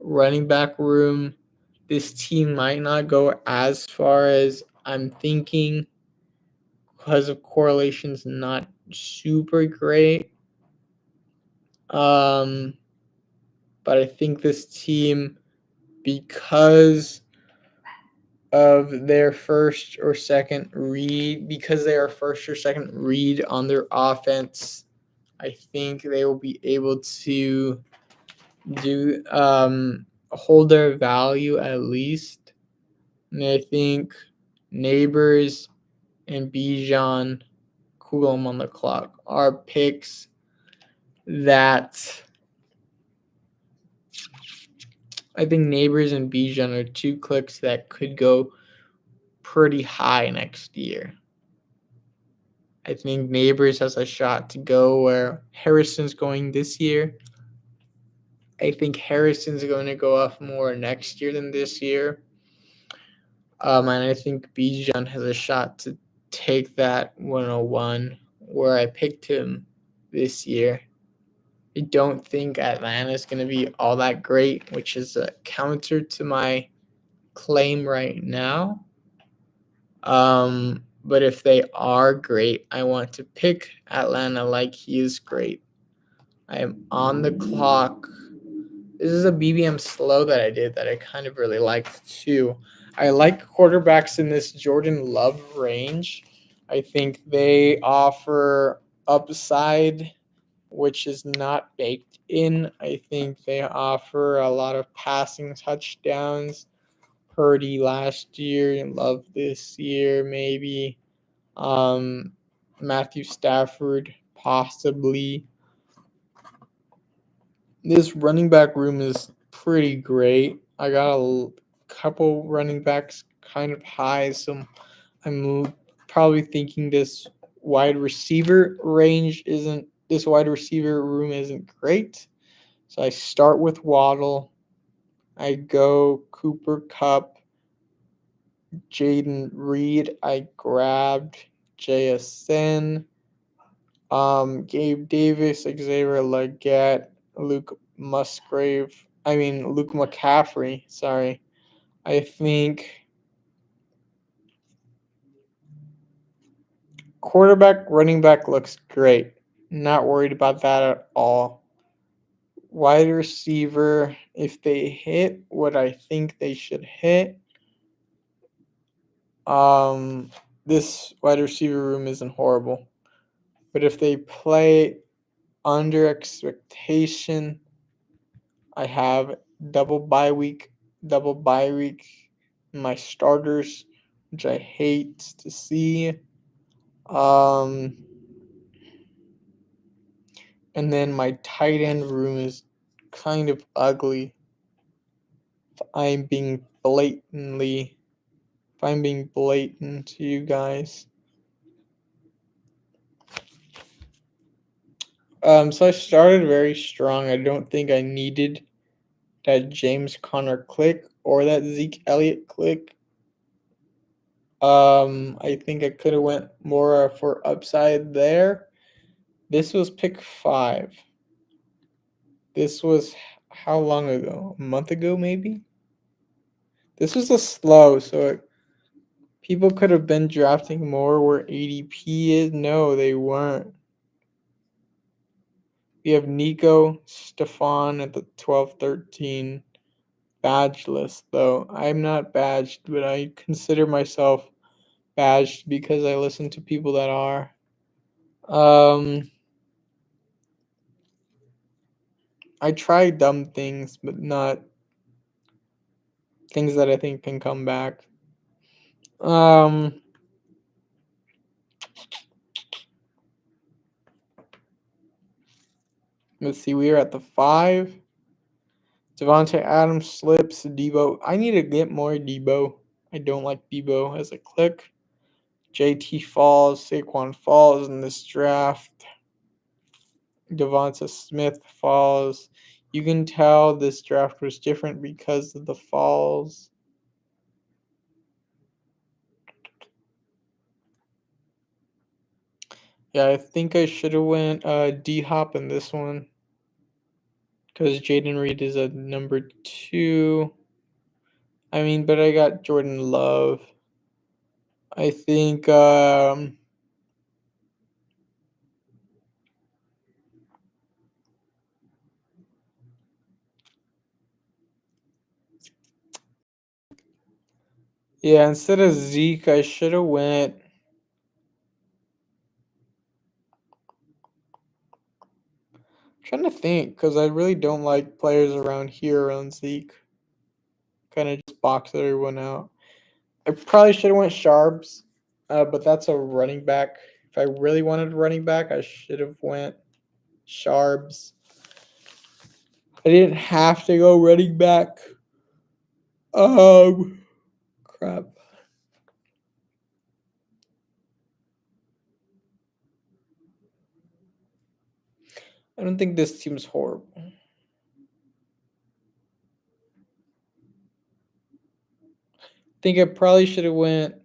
S1: running back room. This team might not go as far as I'm thinking because of correlations not super great. But I think this team, because of their first or second read, because they are first or second read on their offense, I think they will be able to hold their value at least. And I think Neighbors and Bijan, Coolum on the clock are picks that I think Neighbors and Bijan are 2 clicks that could go pretty high next year. I think Neighbors has a shot to go where Harrison's going this year. I think Harrison's going to go off more next year than this year. And I think Bijan has a shot to take that 101 where I picked him this year. I don't think Atlanta's going to be all that great, which is a counter to my claim right now. But if they are great, I want to pick Atlanta like he is great. I am on the clock. This is a BBM slow that I did that I kind of really liked too. I like quarterbacks in this Jordan Love range. I think they offer upside, which is not baked in. I think they offer a lot of passing touchdowns. Purdy last year and Love this year, maybe. Matthew Stafford, possibly. This running back room is pretty great. I got a couple running backs kind of high, so I'm probably thinking this wide receiver room isn't great. So I start with Waddle. I go Cooper Cup, Jaden Reed. I grabbed JSN, Gabe Davis, Xavier Legette, Luke McCaffrey. Sorry. I think quarterback, running back looks great. Not worried about that at all. Wide receiver, if they hit what I think they should hit, this wide receiver room isn't horrible. But if they play under expectation, I have double bye week, my starters, which I hate to see. And then my tight end room is kind of ugly. If I'm being blatant to you guys. So I started very strong. I don't think I needed that James Conner click or that Zeke Elliott click. I think I could have went more for upside there. This was pick 5. This was how long ago? A month ago, maybe? This was a slow, so people could have been drafting more where ADP is. No, they weren't. We have Nico, Stefan at the 12-13 badge list, though. I'm not badged, but I consider myself badged because I listen to people that are. I try dumb things, but not things that I think can come back. Let's see. We are at the 5. Devontae Adams slips. Debo. I need to get more Debo. I don't like Debo as a click. JT falls. Saquon falls in this draft. Devonta Smith falls. You can tell this draft was different because of the falls. Yeah, I think I should have went D-Hop in this one because Jaden Reed is a number 2. But I got Jordan Love. I think yeah, instead of Zeke, I should have went. I'm trying to think because I really don't like players around here around Zeke. Kind of just box everyone out. I probably should have went Sharps, but that's a running back. If I really wanted a running back, I should have went Sharps. I didn't have to go running back. Crap. I don't think this team's horrible. I think I probably should have went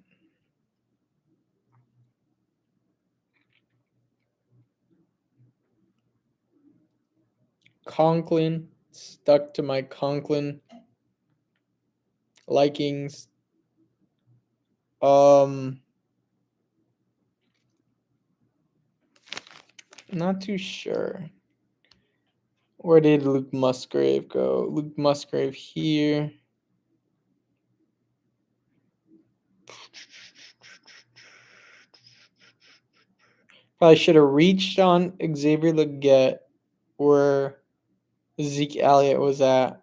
S1: Conklin. Stuck to my Conklin likings. Not too sure. Where did Luke Musgrave go? Luke Musgrave here. Probably should have reached on Xavier Leggett where Zeke Elliott was at.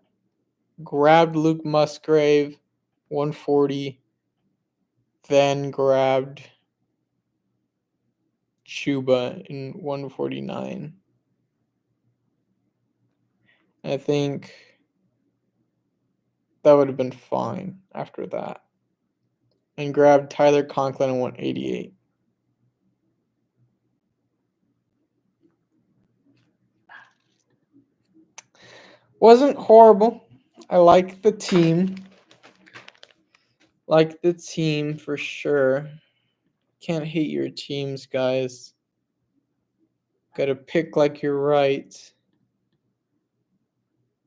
S1: Grabbed Luke Musgrave, 140. Then grabbed Chuba in 149. I think that would have been fine after that. And grabbed Tyler Conklin in 188. Wasn't horrible. I like the team. Like the team for sure. Can't hate your teams, guys. Gotta pick like you're right.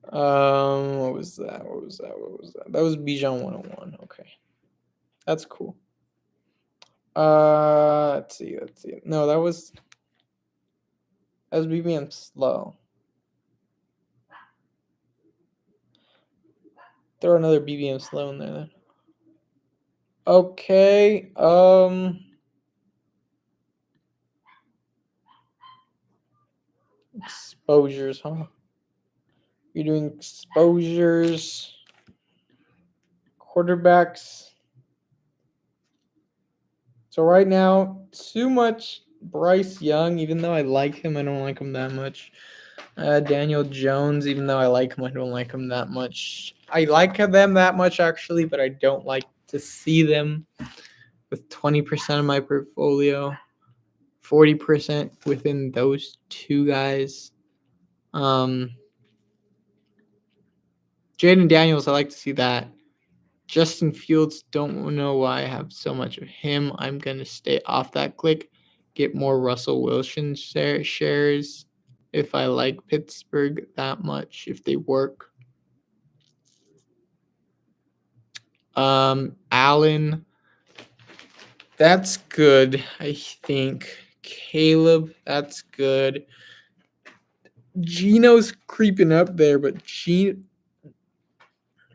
S1: What was that? What was that? What was that? That was Bijan 101. Okay. That's cool. Let's see. No, that was BBM slow. Throw another BBM slow in there then. Okay. Exposures, huh? You're doing exposures. Quarterbacks. So right now, too much Bryce Young, even though I like him, I don't like him that much. Daniel Jones, even though I like him, I don't like him that much. I like them that much actually, but I don't like to see them with 20% of my portfolio, 40% within those two guys. Jaden Daniels, I like to see that. Justin Fields, don't know why I have so much of him. I'm going to stay off that click, get more Russell Wilson shares if I like Pittsburgh that much, if they work. Allen, that's good, I think. Caleb, that's good. Gino's creeping up there, but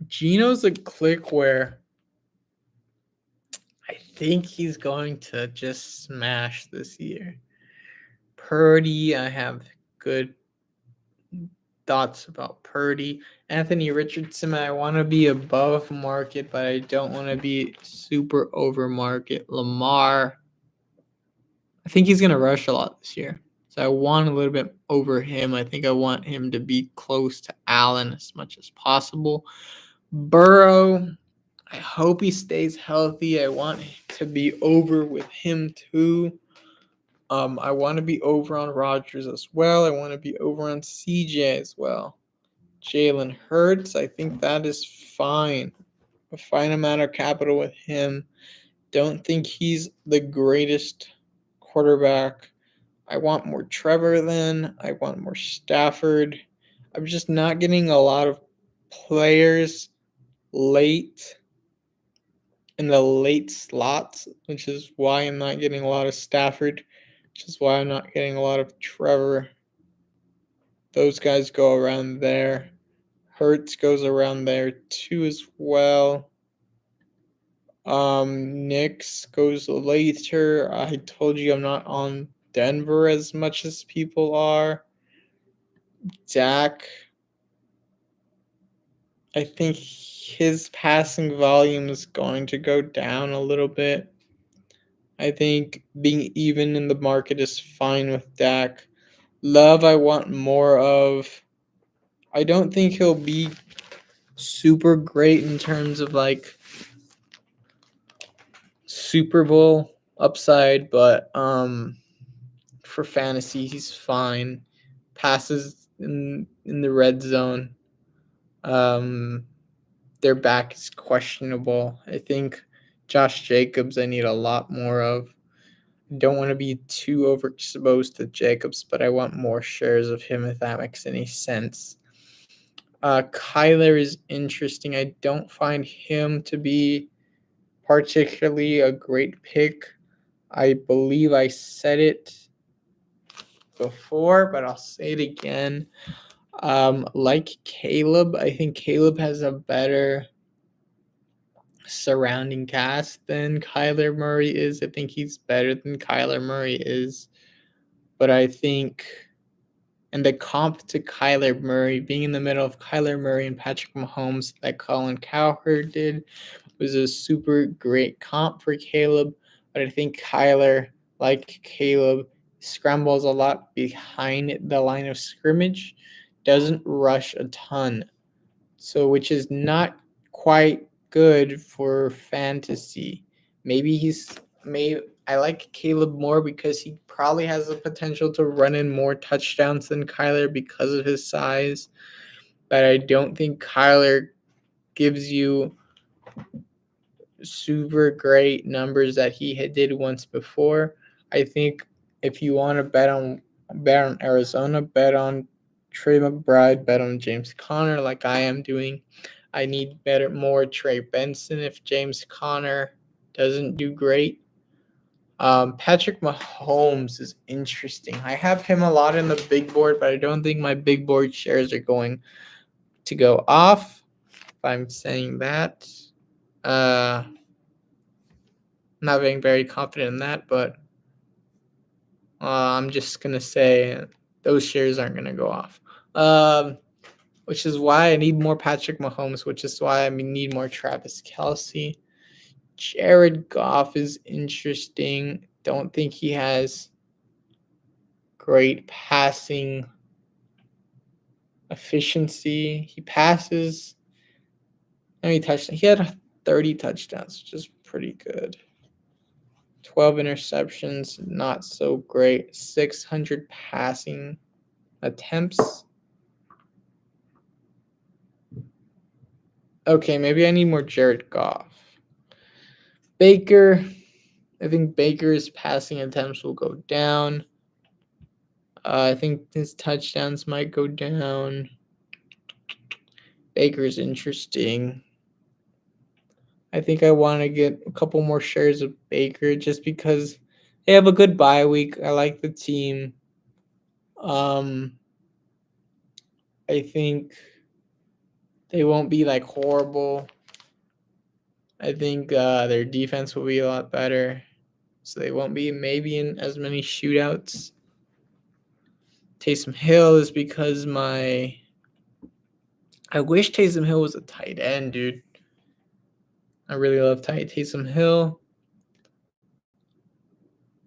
S1: Gino's a click where I think he's going to just smash this year. Purdy, I have good thoughts about Purdy. Anthony Richardson, I want to be above market, but I don't want to be super over market. Lamar, I think he's going to rush a lot this year. So I want a little bit over him. I think I want him to be close to Allen as much as possible. Burrow, I hope he stays healthy. I want to be over with him too. I want to be over on Rodgers as well. I want to be over on CJ as well. Jalen Hurts, I think that is fine. A fine amount of capital with him. Don't think he's the greatest quarterback. I want more Trevor then. I want more Stafford. I'm just not getting a lot of players late in the late slots, which is why I'm not getting a lot of Stafford, which is why I'm not getting a lot of Trevor. Those guys go around there. Hertz goes around there too as well. Knicks goes later. I told you I'm not on Denver as much as people are. Dak, I think his passing volume is going to go down a little bit. I think being even in the market is fine with Dak. Love, I want more of. I don't think he'll be super great in terms of like Super Bowl upside, but for fantasy, he's fine. passes in the red zone. Their back is questionable. I think Josh Jacobs I need a lot more of. Don't want to be too overexposed to Jacobs, but I want more shares of him if that makes any sense. Kyler is interesting. I don't find him to be particularly a great pick. I believe I said it before, but I'll say it again. Like Caleb, I think Caleb has a better surrounding cast than Kyler Murray is. I think he's better than Kyler Murray is. But I think, and the comp to Kyler Murray, being in the middle of Kyler Murray and Patrick Mahomes, that Colin Cowherd did, was a super great comp for Caleb. But I think Kyler, like Caleb, scrambles a lot behind the line of scrimmage, doesn't rush a ton. So, which is not quite good for fantasy. Maybe I like Caleb more because he probably has the potential to run in more touchdowns than Kyler because of his size. But I don't think Kyler gives you super great numbers that he did once before. I think if you want to bet on Arizona, bet on Trey McBride, bet on James Conner like I am doing. I need more Trey Benson if James Conner doesn't do great. Patrick Mahomes is interesting. I have him a lot in the big board, but I don't think my big board shares are going to go off. If I'm saying that, not being very confident in that, but I'm just gonna say those shares aren't gonna go off. Which is why I need more Patrick Mahomes, which is why I need more Travis Kelce. Jared Goff is interesting. Don't think he has great passing efficiency. He passes. How many touchdowns? He had 30 touchdowns, which is pretty good. 12 interceptions, not so great. 600 passing attempts. Okay, maybe I need more Jared Goff. Baker. I think Baker's passing attempts will go down. I think his touchdowns might go down. Baker's interesting. I think I want to get a couple more shares of Baker just because they have a good bye week. I like the team. I think they won't be like horrible. I think their defense will be a lot better, so they won't be maybe in as many shootouts. Taysom Hill is because I wish Taysom Hill was a tight end, dude. I really love Taysom Hill.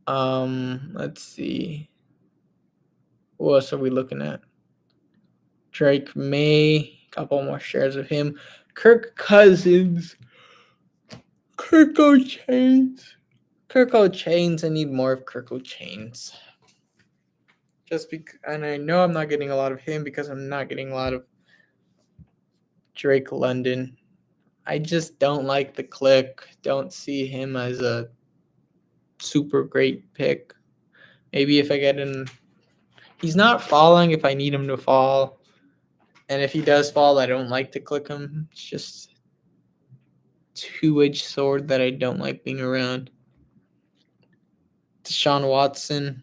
S1: Let's see. What else are we looking at? Drake May, couple more shares of him. Kirk Cousins. Kirk O'Chains. I need more of Kirk O'Chains. And I know I'm not getting a lot of him because I'm not getting a lot of Drake London. I just don't like the click. Don't see him as a super great pick. Maybe if I get in, he's not falling if I need him to fall. And if he does fall, I don't like to click him. It's just two-edged sword that I don't like being around. Deshaun Watson,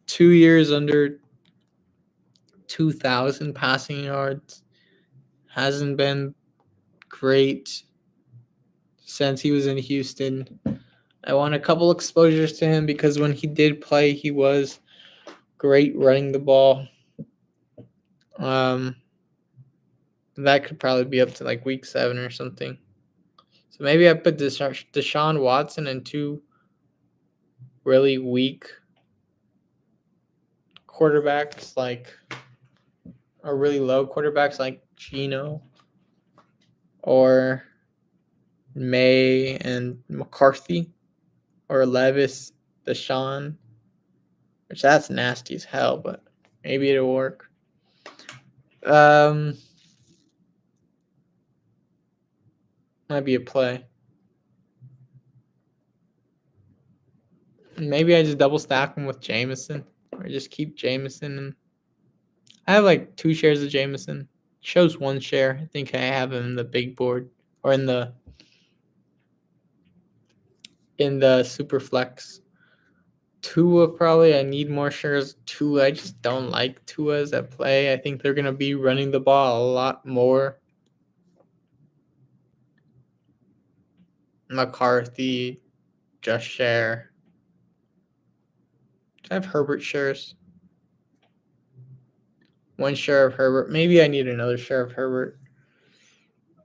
S1: 2 years under 2,000 passing yards. Hasn't been great since he was in Houston. I want a couple exposures to him because when he did play, he was great running the ball. That could probably be up to like week 7 or something. So maybe I put Deshaun Watson and 2 really weak quarterbacks, or really low quarterbacks like Geno or May and McCarthy, or Levis, Deshaun, which that's nasty as hell, but maybe it'll work. Might be a play. Maybe I just double stack him with Jameson, or just keep Jameson. And I have like 2 shares of Jameson. Shows 1 share. I think I have him in the big board or in the super flex. Tua probably. I need more shares. Tua, I just don't like Tua's at play. I think they're gonna be running the ball a lot more. McCarthy, just share. I have Herbert shares. 1 share of Herbert. Maybe I need another share of Herbert.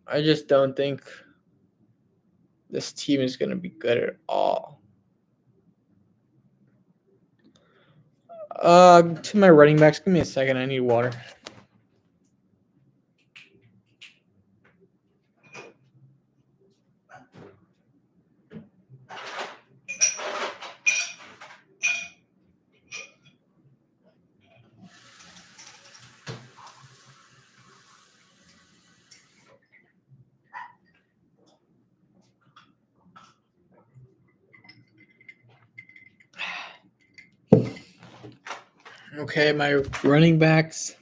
S1: I just don't think this team is going to be good at all. To my running backs, give me a second. I need water. Okay, my running backs.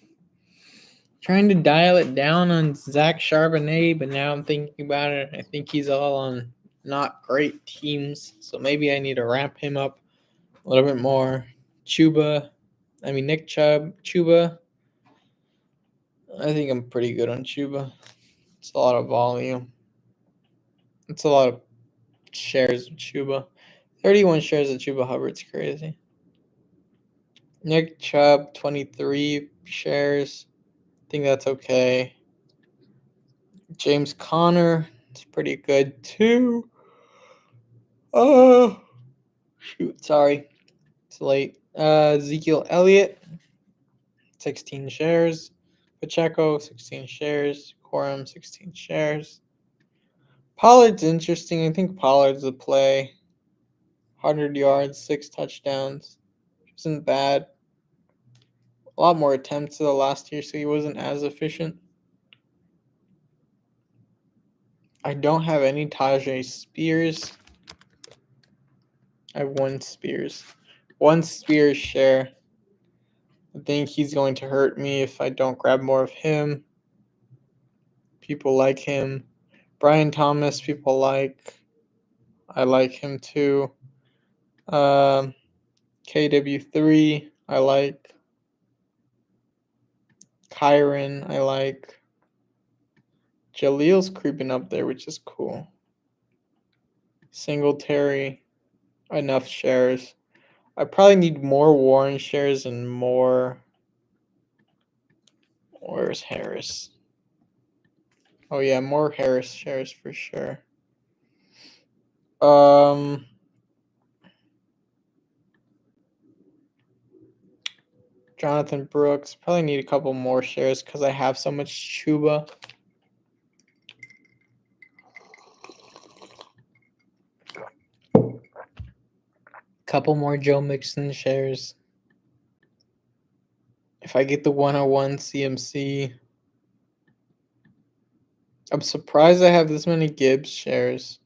S1: Trying to dial it down on Zach Charbonnet, but now I'm thinking about it. I think he's all on not great teams, so maybe I need to ramp him up a little bit more. Nick Chuba. I think I'm pretty good on Chuba. It's a lot of volume. It's a lot of shares of Chuba. 31 shares of Chuba Hubbard's crazy. Nick Chubb, 23 shares. I think that's okay. James Conner, it's pretty good too. Oh, shoot, sorry. It's late. Ezekiel Elliott, 16 shares. Pacheco, 16 shares. Corum, 16 shares. Pollard's interesting. I think Pollard's a play. 100 yards, 6 touchdowns. Isn't bad. A lot more attempts the last year, so he wasn't as efficient. I don't have any Tajay Spears. I have 1 Spears. 1 Spears share. I think he's going to hurt me if I don't grab more of him. People like him. Brian Thomas, people like. I like him too. KW3, I like. Kyron, I like. Jaleel's creeping up there, which is cool. Singletary, enough shares. I probably need more Warren shares and more. Where's Harris? Oh yeah, more Harris shares for sure. Jonathan Brooks, probably need a couple more shares because I have so much Chuba. Couple more Joe Mixon shares. If I get the 101 CMC. I'm surprised I have this many Gibbs shares.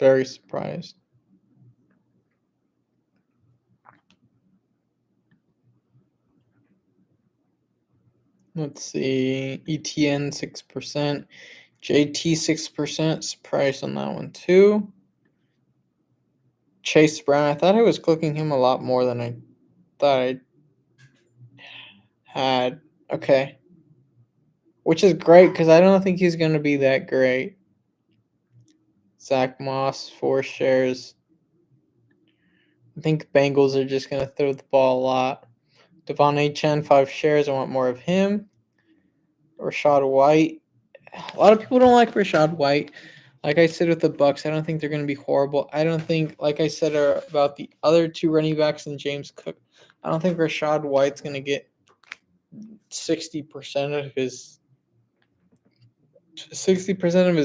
S1: Very surprised. Let's see. ETN 6%. JT 6%. Surprised on that one too. Chase Brown. I thought I was clicking him a lot more than I thought I had. Okay. Which is great because I don't think he's going to be that great. Zach Moss, 4 shares. I think Bengals are just going to throw the ball a lot. Devon Achane, 5 shares. I want more of him. Rashad White. A lot of people don't like Rashad White. Like I said with the Bucks, I don't think they're going to be horrible. I don't think, like I said about the other 2 running backs and James Cook, I don't think Rashad White's going to get 60% of his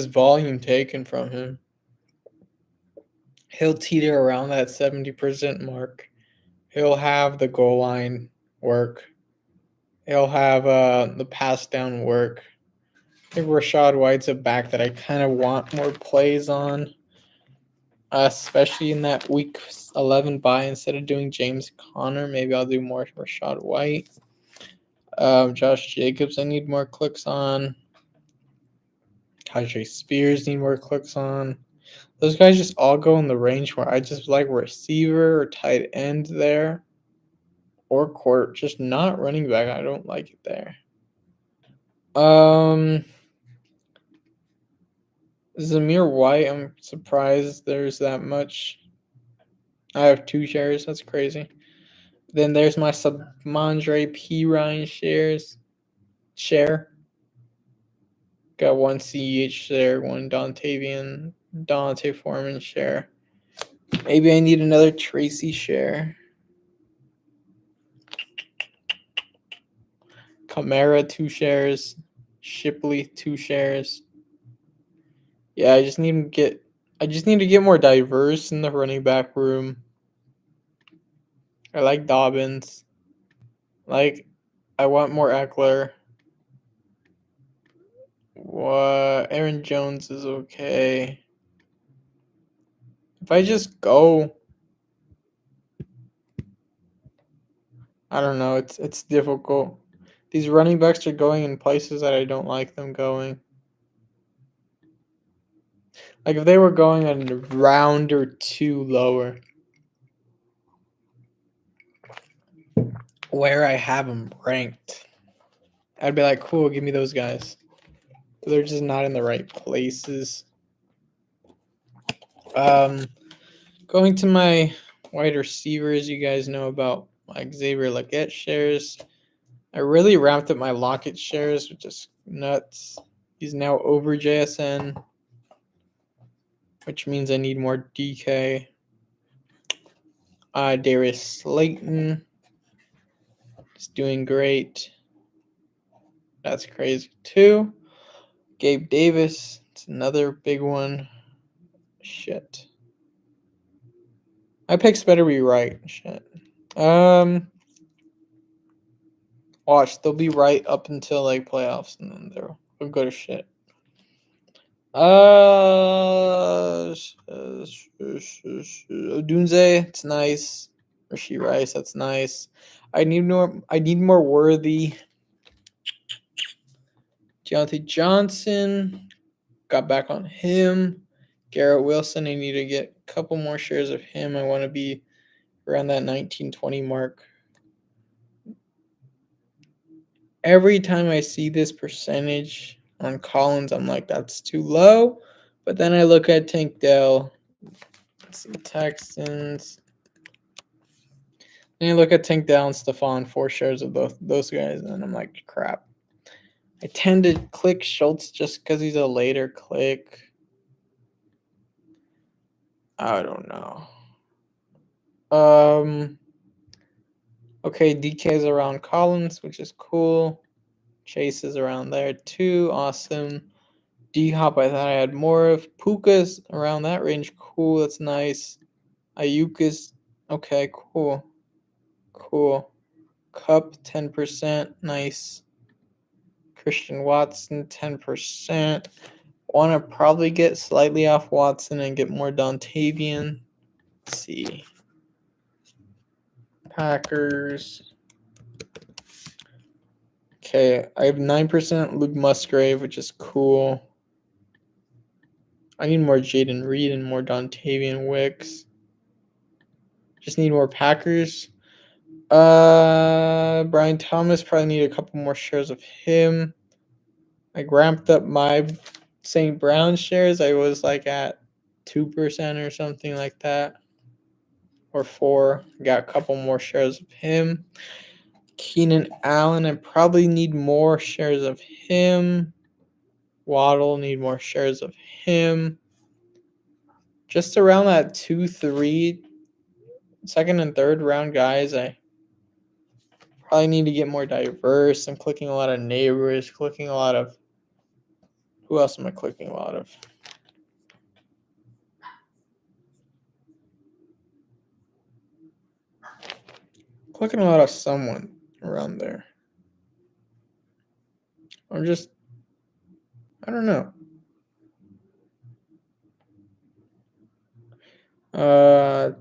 S1: volume taken from him. he'll teeter around that 70% mark. He'll have the goal line work. He'll have the pass down work. I think Rashad White's a back that I kind of want more plays on, especially in that week 11 bye. Instead of doing James Conner, maybe I'll do more Rashad White. Josh Jacobs, I need more clicks on. Tajay Spears need more clicks on. Those guys just all go in the range where I just like receiver or tight end there. Or court, just not running back. I don't like it there. Zamir White, I'm surprised there's that much. I have 2 shares. That's crazy. Then there's my Sabmandre P. Ryan share. Got 1 CEH share, 1 Dante Foreman share. Maybe I need another Tracy share. Kamara 2 shares. Shipley 2 shares. Yeah, I just need to get more diverse in the running back room. I like Dobbins. I want more Eckler. What? Aaron Jones is okay. If I just go, I don't know. It's difficult. These running backs are going in places that I don't like them going. Like if they were going a round or 2 lower, where I have them ranked, I'd be like, cool, give me those guys. But they're just not in the right places. Going to my wide receivers, you guys know about my Xavier Legette shares. I really ramped up my Lockett shares, which is nuts. He's now over JSN, which means I need more DK. Darius Slayton is doing great. That's crazy too. Gabe Davis, it's another big one. Shit. My picks better be right. Shit. Watch, they'll be right up until like playoffs, and then they'll go to shit. Dunze, it's nice. Rasheed Rice, that's nice. I need more worthy. Deontay Johnson, got back on him. Garrett Wilson, I need to get a couple more shares of him. I want to be around that 19-20 mark. Every time I see this percentage on Collins, I'm like, that's too low. But then I look at Tank Dell. Let's see, Texans. And you look at Tank Dell and Stephon, 4 shares of both those guys, and I'm like, crap. I tend to click Schultz just because he's a later click. I don't know. Okay, DK's around Collins, which is cool. Chase is around there too. Awesome. D-Hop, I thought I had more of. Puka's around that range. Cool, that's nice. Ayuk is okay, cool. Cool. Cup, 10%. Nice. Christian Watson, 10%. Want to probably get slightly off Watson and get more Dontavian. Let's see. Packers. Okay, I have 9% Luke Musgrave, which is cool. I need more Jaden Reed and more Dontavian Wicks. Just need more Packers. Brian Thomas, probably need a couple more shares of him. I ramped up my St. Brown shares. I was like at 2% or something like that. Or 4. Got a couple more shares of him. Keenan Allen, I probably need more shares of him. Waddle, need more shares of him. Just around that 2, 3, second and third round guys, I probably need to get more diverse. I'm clicking a lot of neighbors, clicking a lot of... Who else am I clicking a lot of? clicking a lot of someone around there. I'm just, I don't know.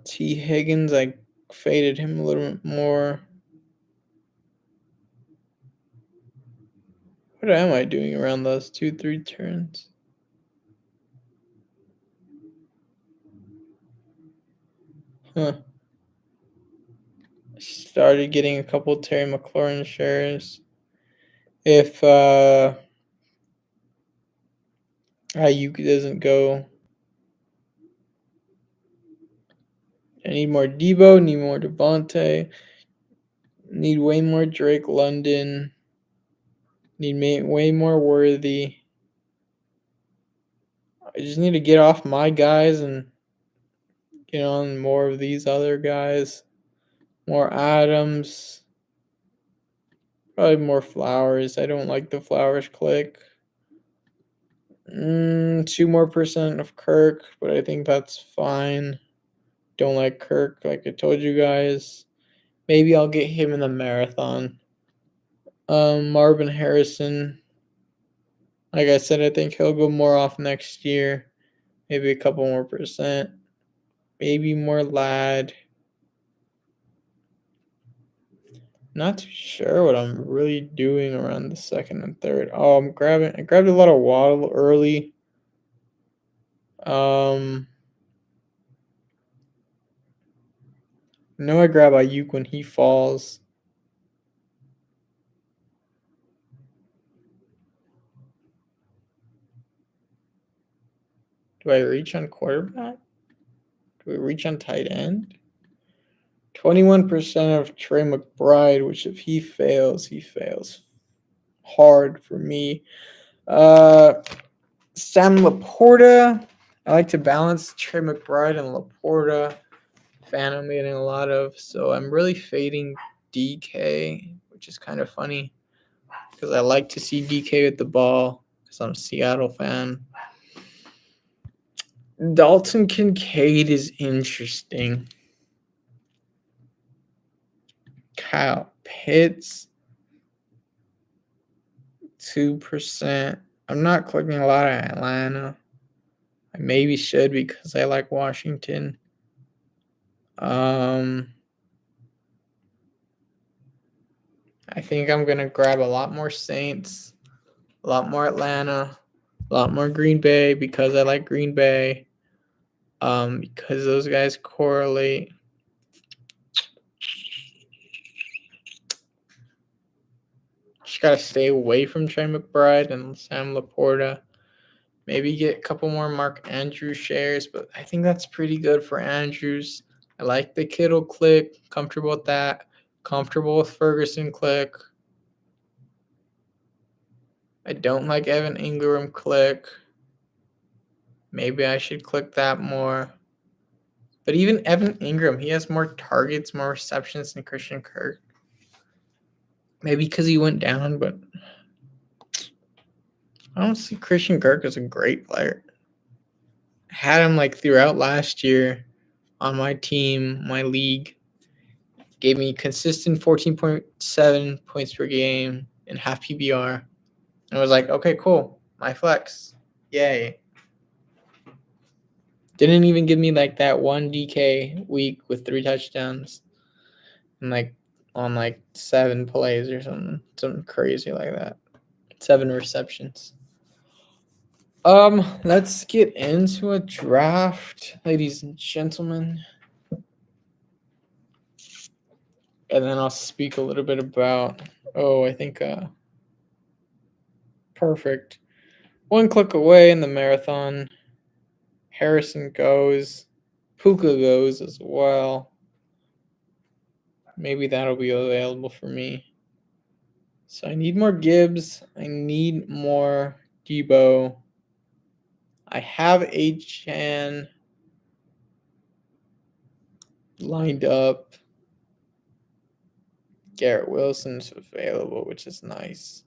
S1: T. Higgins, I faded him a little bit more. What am I doing around those 2-3 turns? Huh. Started getting a couple Terry McLaurin shares. If Ayuk doesn't go, I need more Debo, need more Devontae, need way more Drake London, need way more Worthy. I just need to get off my guys and get on more of these other guys. More Adams. Probably more Flowers. I don't like the Flowers click. 2% more of Kirk, but I think that's fine. Don't like Kirk, like I told you guys. Maybe I'll get him in the marathon. Marvin Harrison. Like I said, I think he'll go more off next year. Maybe a couple more percent. Maybe more Lad. Not too sure what I'm really doing around the second and third. Oh, I grabbed a lot of Waddle early. No, I grab Ayuk when he falls. Do I reach on quarterback? Do we reach on tight end? 21% of Trey McBride, which if he fails hard for me. Sam Laporta. I like to balance Trey McBride and Laporta. Fan I'm getting a lot of. So I'm really fading DK, which is kind of funny because I like to see DK with the ball because I'm a Seattle fan. Dalton Kincaid is interesting. Kyle Pitts, 2%. I'm not clicking a lot of Atlanta. I maybe should because I like Washington. I think I'm gonna grab a lot more Saints, a lot more Atlanta, a lot more Green Bay because I like Green Bay. Because those guys correlate. Just gotta stay away from Trey McBride and Sam Laporta. Maybe get a couple more Mark Andrews shares, but I think that's pretty good for Andrews. I like the Kittle click. Comfortable with that. Comfortable with Ferguson click. I don't like Evan Ingram click. Maybe I should click that more. But even Evan Ingram, he has more targets, more receptions than Christian Kirk. Maybe because he went down, but I don't see Christian Kirk as a great player. I had him like throughout last year on my team, my league. Gave me consistent 14.7 points per game in half PBR. And I was like, okay, cool. My flex. Yay. Didn't even give me like that one DK week with 3 touchdowns and like on like 7 plays or something. Something crazy like that. 7 receptions. Let's get into a draft, ladies and gentlemen. And then I'll speak a little bit about I think perfect. 1 click away in the marathon. Harrison goes. Puka goes as well. Maybe that'll be available for me. So I need more Gibbs. I need more Debo. I have H-Chan lined up. Garrett Wilson's available, which is nice.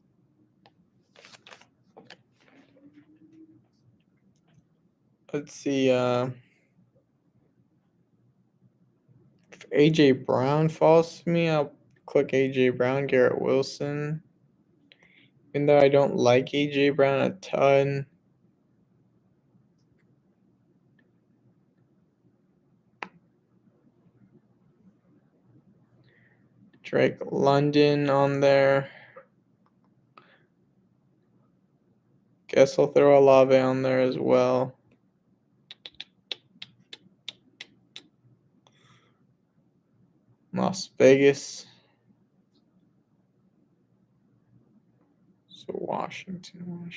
S1: Let's see. AJ Brown falls to me, I'll click AJ Brown. Garrett Wilson. Even though I don't like AJ Brown a ton. Drake London on there. Guess I'll throw Olave on there as well. Las Vegas. So Washington.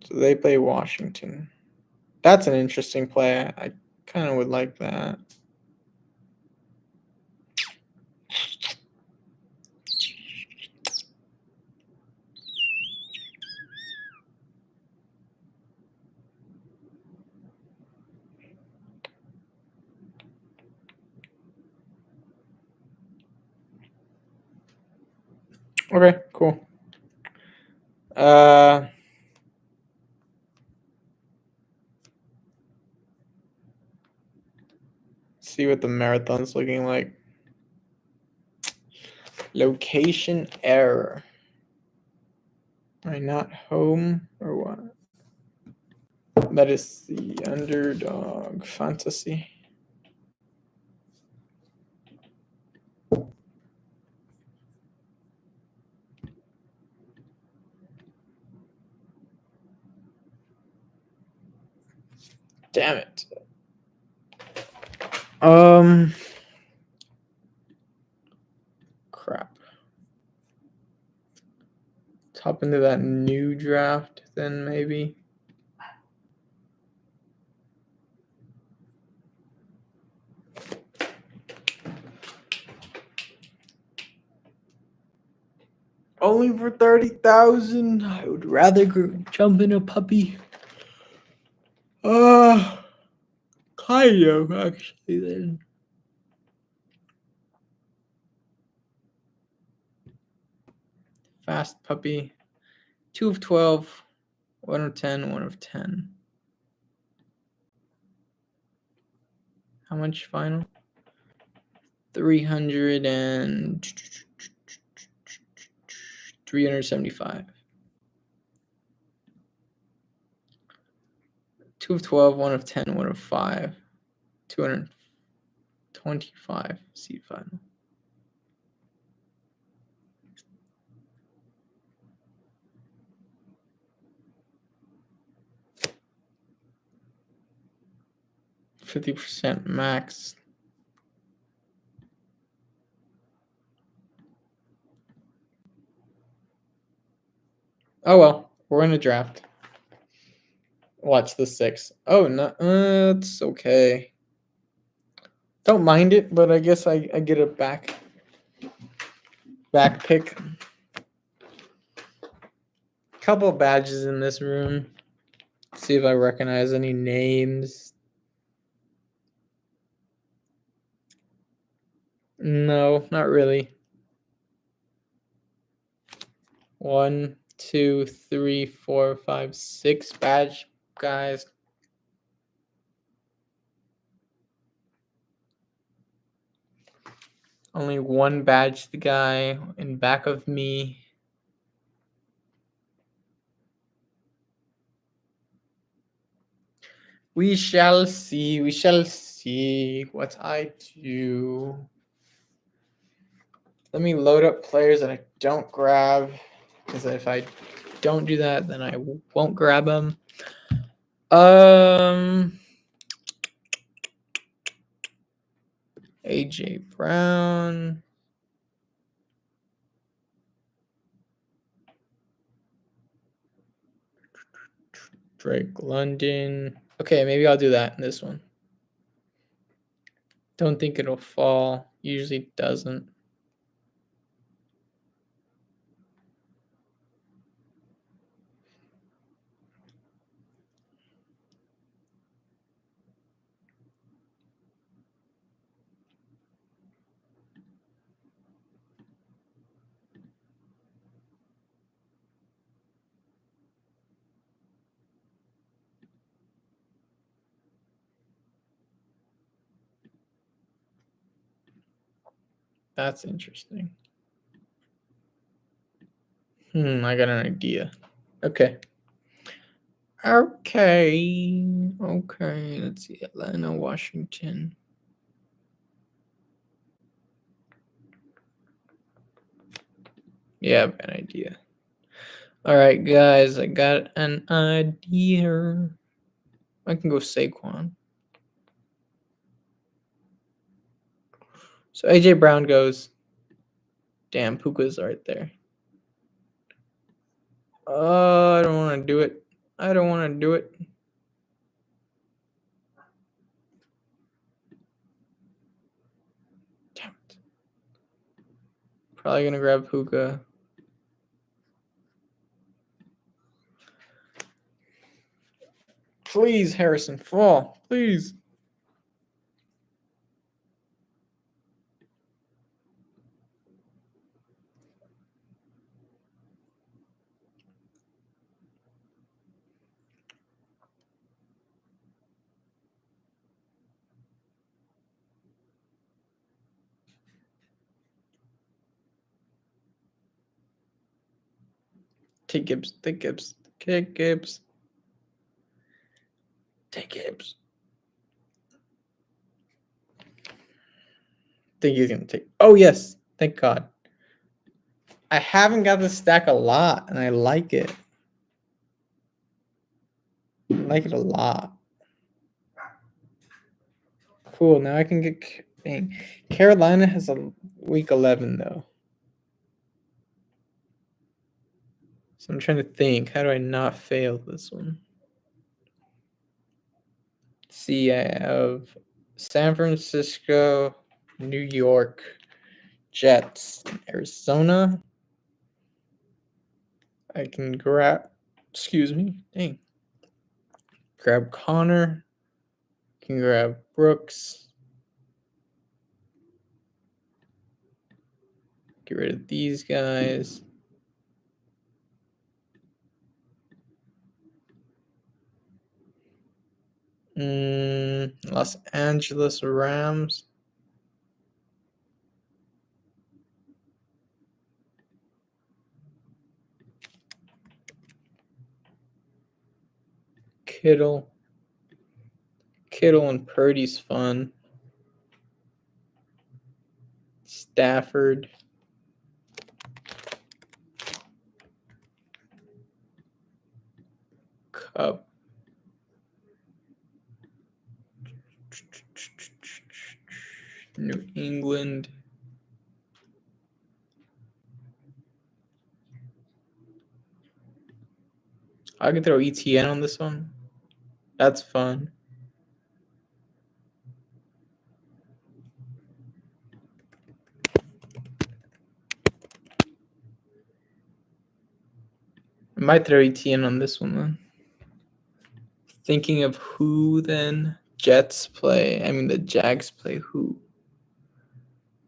S1: So they play Washington. That's an interesting play. I kind of would like that. Okay, cool. See what the marathon's looking like. Location error. Am I not home or what? That is the Underdog fantasy. Damn it. Crap. Hop into that new draft then maybe. Only for 30,000. I would rather jump in a puppy. Kind of actually then. Fast puppy. 2 of 12. 1 of 10. 1 of 10. How much final? 375. 2 of 12, 1 of 10, 1 of 5. 225 seed final. %, max. Oh well, we're in a draft. Watch the 6. Oh no, it's okay. Don't mind it, but I guess I get a back pick. Couple badges in this room. See if I recognize any names. No, not really. 1, 2, 3, 4, 5, 6 badge guys. Only one badge the guy in back of me. We shall see. We shall see what I do. Let me load up players that I don't grab, because if I don't do that, then I won't grab them. AJ Brown. Drake London. Okay, maybe I'll do that in this one. Don't think it'll fall. Usually doesn't. That's interesting. I got an idea. Okay. Let's see. Atlanta, Washington. Yeah, I have an idea. All right, guys, I got an idea. I can go Saquon. So AJ Brown goes. Damn, Puka's right there. I don't want to do it. I don't want to do it. Damn it. Probably gonna grab Puka. Please, Harrison, fall. Please. Take Gibbs. Take Gibbs. Take Gibbs. Take Gibbs. Think he's gonna take. Oh yes, thank God. I haven't got this stack a lot, and I like it. I like it a lot. Cool. Now I can get. Dang. Carolina has a week 11 though. So I'm trying to think. How do I not fail this one? Let's see, I have San Francisco, New York, Jets, Arizona. I can grab. Excuse me. Dang. Grab Connor. Can grab Brooks. Get rid of these guys. Los Angeles Rams. Kittle and Purdy's fun. Stafford. Cup. New England. I can throw ETN on this one. That's fun. I might throw ETN on this one then. Thinking of who then? Jets play. I mean, the Jags play who?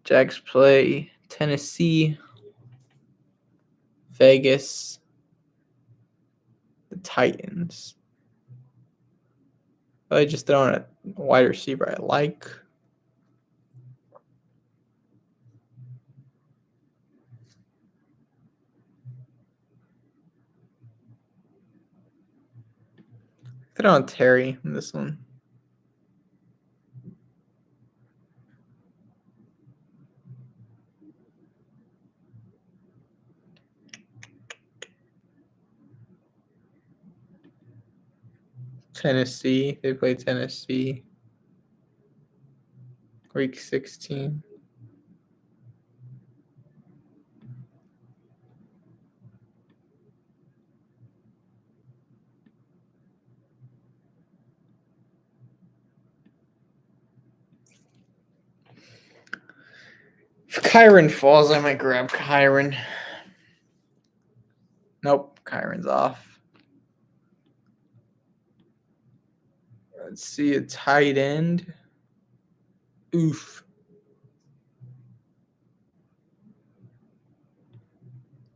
S1: Jags play Tennessee, Vegas, the Titans. I just throw in a wide receiver I like. Throw on Terry in this one. Tennessee. They play Tennessee. Week 16. If Kyron falls, I might grab Kyron. Nope, Kyron's off. Let's see, a tight end. Oof.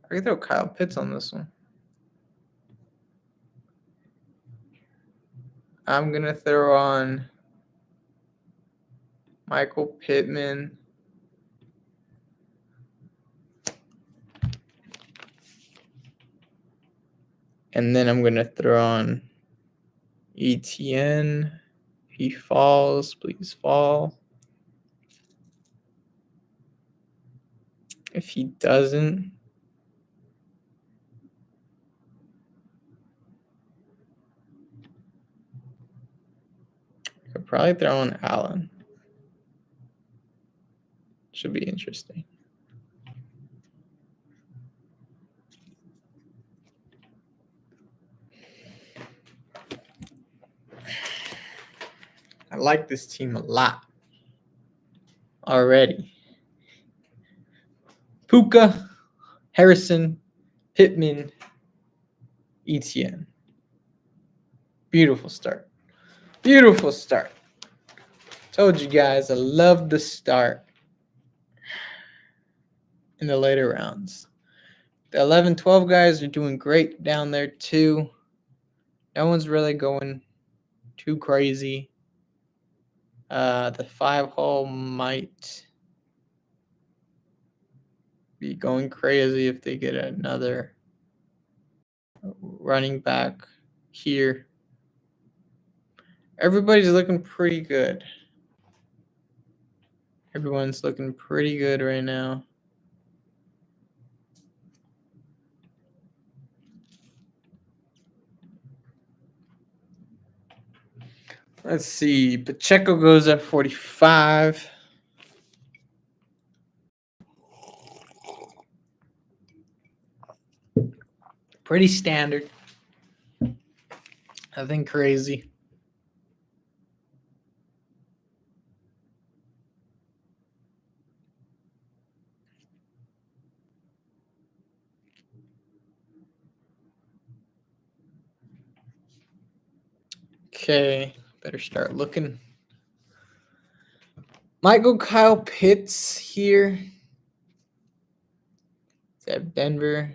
S1: I can throw Kyle Pitts on this one. I'm going to throw on Michael Pittman. And then I'm going to throw on ETN. He falls, please fall. If he doesn't, I could probably throw on Allen. Should be interesting. I like this team a lot already. Puka, Harrison, Pittman, ETN. Beautiful start. Beautiful start. Told you guys I love the start in the later rounds. The 11-12 guys are doing great down there too. No one's really going too crazy. The 5-hole might be going crazy if they get another running back here. Everybody's looking pretty good. Everyone's looking pretty good right now. Let's see. Pacheco goes at 45. Pretty standard. Nothing crazy. Okay, better start looking. Might go Kyle Pitts here. They have Denver.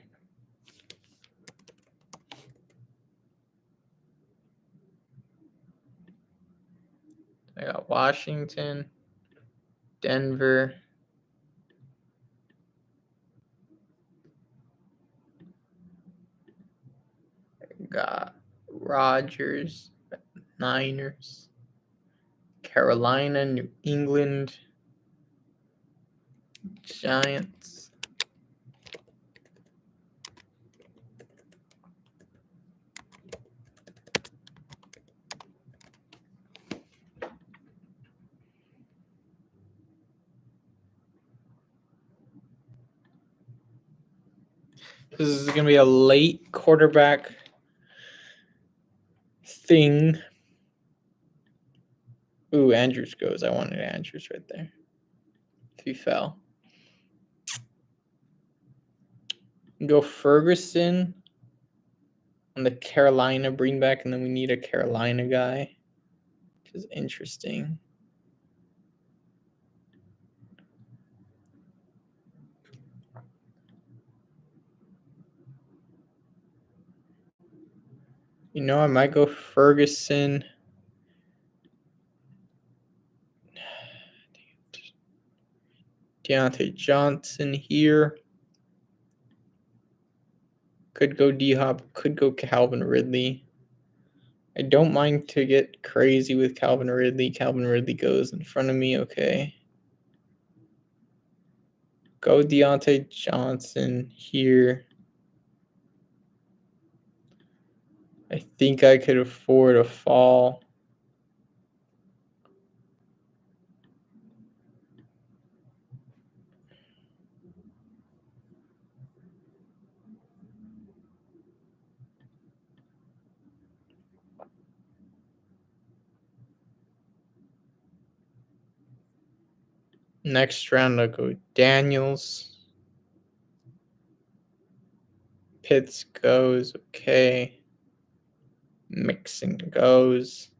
S1: I got Washington, Denver. I got Rodgers, Niners, Carolina, New England, Giants. This is going to be a late quarterback thing. Ooh, Andrews goes. I wanted Andrews right there. If he fell. Go Ferguson on the Carolina bring back, and then we need a Carolina guy, which is interesting. You know, I might go Ferguson. Deontay Johnson here. Could go D-Hop. Could go Calvin Ridley. I don't mind to get crazy with Calvin Ridley. Calvin Ridley goes in front of me. Okay. Go Deontay Johnson here. I think I could afford a fall. Next round, I'll go Daniels. Pitts goes. Okay. Mixon goes.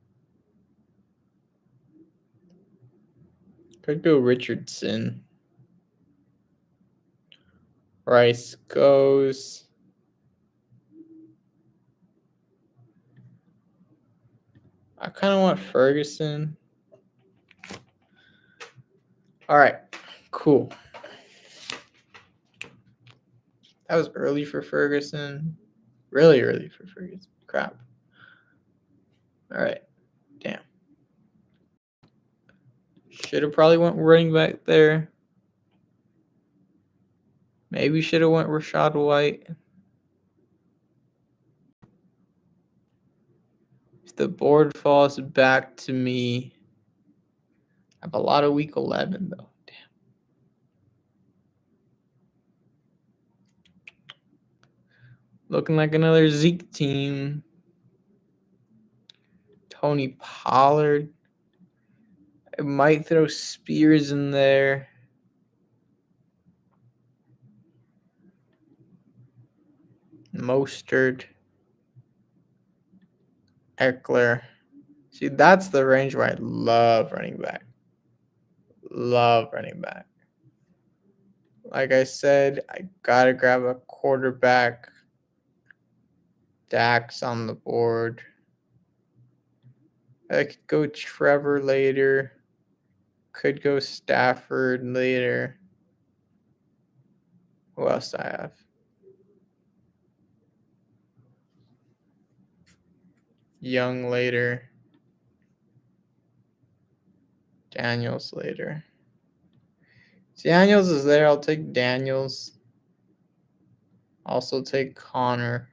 S1: Could go Richardson. Rice goes. I kind of want Ferguson. All right, cool. That was early for Ferguson. Really early for Ferguson. Crap. All right. Damn. Should have probably went running back there. Maybe should have went Rashad White. If the board falls back to me, I have a lot of week 11 though. Damn. Looking like another Zeke team. Tony Pollard. I might throw Spears in there. Mostert. Eckler. See, that's the range where I love running back. Love running back. Like I said, I gotta grab a quarterback. Dax on the board. I could go Trevor later. Could go Stafford later. Who else do I have? Young later. Daniels later. Daniels is there. I'll take Daniels. Also take Connor.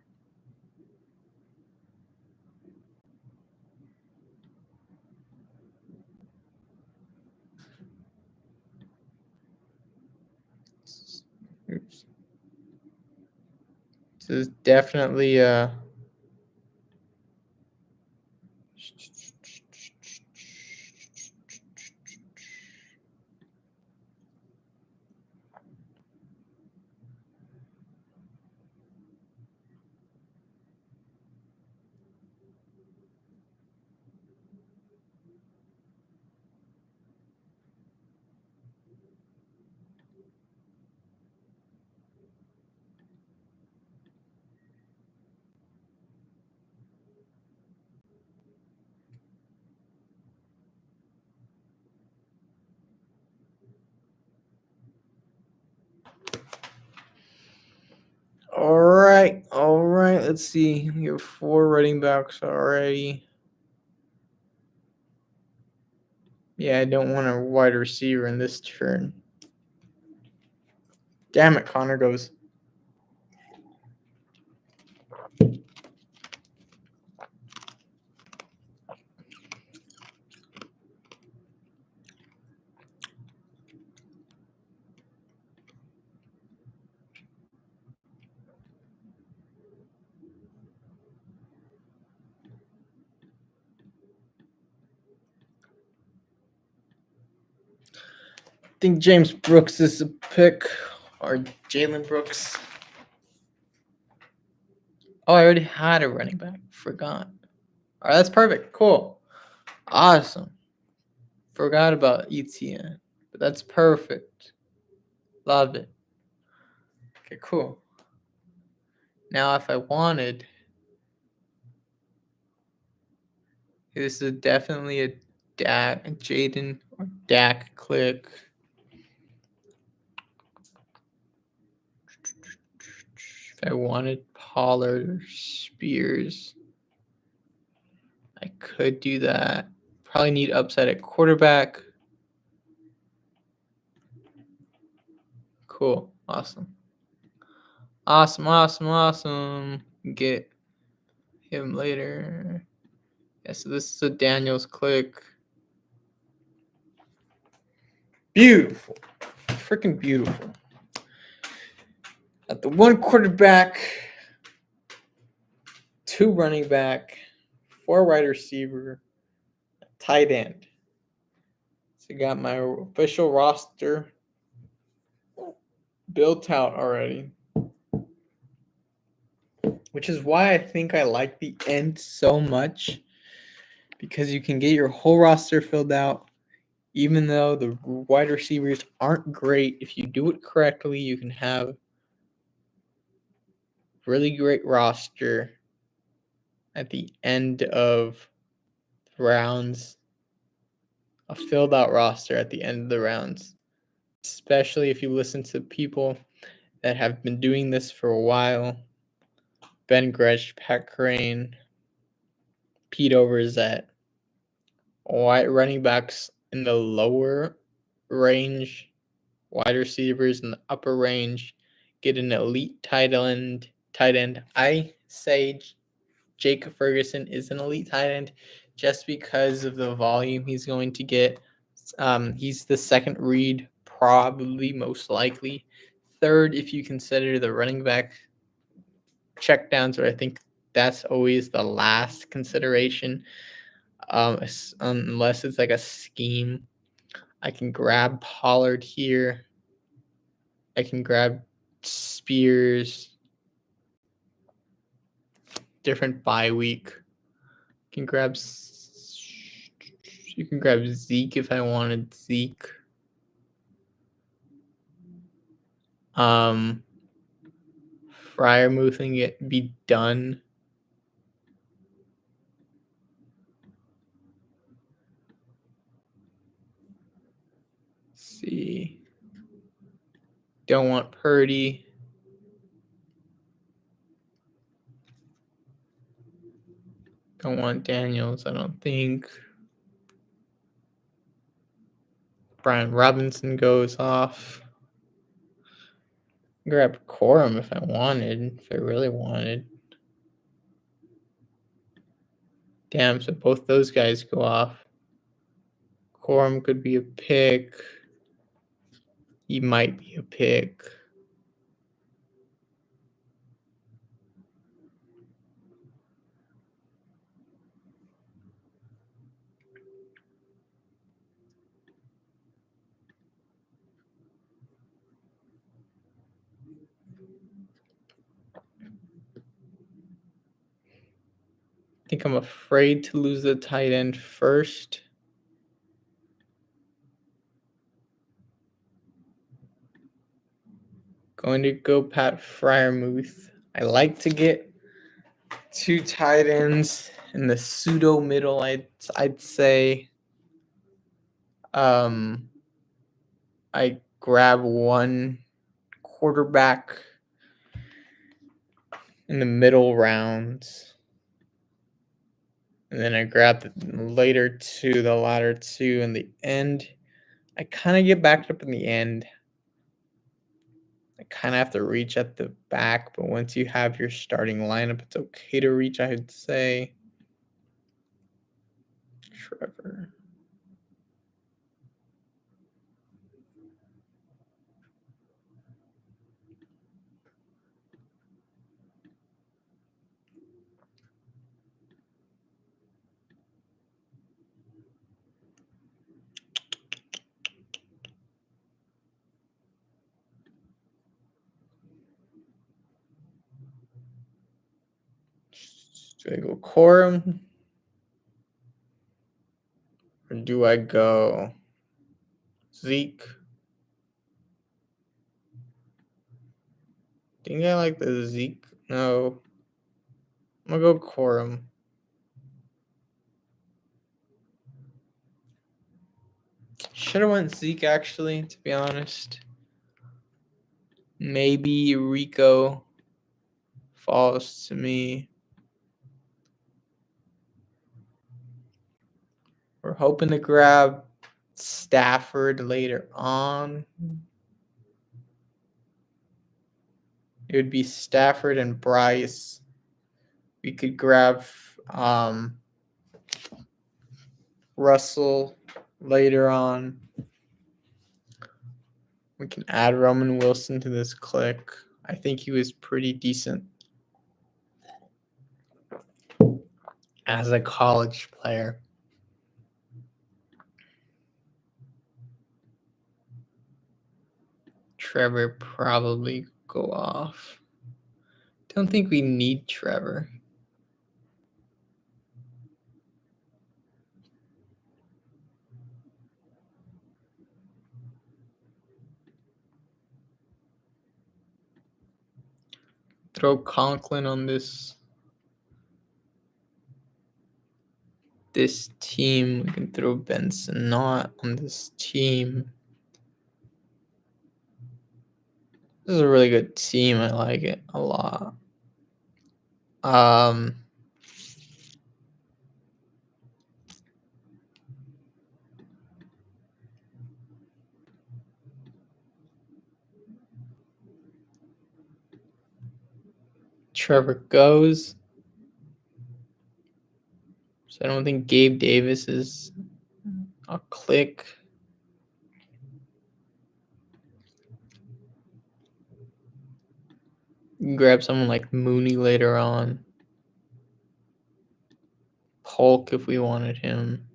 S1: Oops. This is definitely all right. Let's see. We have 4 running backs already. Yeah, I don't want a wide receiver in this turn. Damn it, Connor goes. I think James Brooks is a pick, or Jalen Brooks. Oh, I already had a running back. Forgot. All right, that's perfect. Cool. Awesome. Forgot about ETN, but that's perfect. Love it. Okay, cool. Now, if I wanted, this is definitely a Jaden or Dak click. If I wanted Pollard or Spears, I could do that. Probably need upside at quarterback. Cool. Awesome. Awesome. Get him later. Yeah, so this is a Daniels click. Beautiful. Freaking beautiful. At the 1 quarterback, 2 running back, 4 wide receiver, tight end. So I got my official roster built out already, which is why I think I like the end so much, because you can get your whole roster filled out. Even though the wide receivers aren't great, if you do it correctly, you can have really great roster at the end of rounds, a filled out roster at the end of the rounds, especially if you listen to people that have been doing this for a while. Ben Gretsch, Pat Crane, Pete Overzet. Wide running backs in the lower range, wide receivers in the upper range, get an elite tight end. I say Jacob Ferguson is an elite tight end just because of the volume he's going to get. He's the second read, probably most likely. Third, if you consider the running back checkdowns, or I think that's always the last consideration, unless it's like a scheme. I can grab Pollard here. I can grab Spears. Different bye week. You can grab Zeke if I wanted Zeke. Fryermuth and be done. Let's see. Don't want Purdy. Don't want Daniels, I don't think. Brian Robinson goes off. Grab Corum if I wanted, if I really wanted. Damn, so both those guys go off. Corum could be a pick. He might be a pick. I think I'm afraid to lose the tight end first. Going to go Pat Fryermuth. I like to get two tight ends in the pseudo middle. I'd say. I grab one quarterback in the middle rounds, and then I grab the latter two in the end. I kind of get backed up in the end. I kind of have to reach at the back, but once you have your starting lineup, it's okay to reach, I would say. Trevor. Do I go Corum? Or do I go Zeke? Think I like the Zeke? No. I'm gonna go Corum. Should have went Zeke actually, to be honest. Maybe Rico falls to me. We're hoping to grab Stafford later on. It would be Stafford and Bryce. We could grab Russell later on. We can add Roman Wilson to this click. I think he was pretty decent as a college player. Trevor probably go off. Don't think we need Trevor. Throw Conklin on this team. We can throw Benson not on this team. This is a really good team. I like it a lot. Um, Trevor goes. So I don't think Gabe Davis is a click. You can grab someone like Mooney later on. Polk if we wanted him.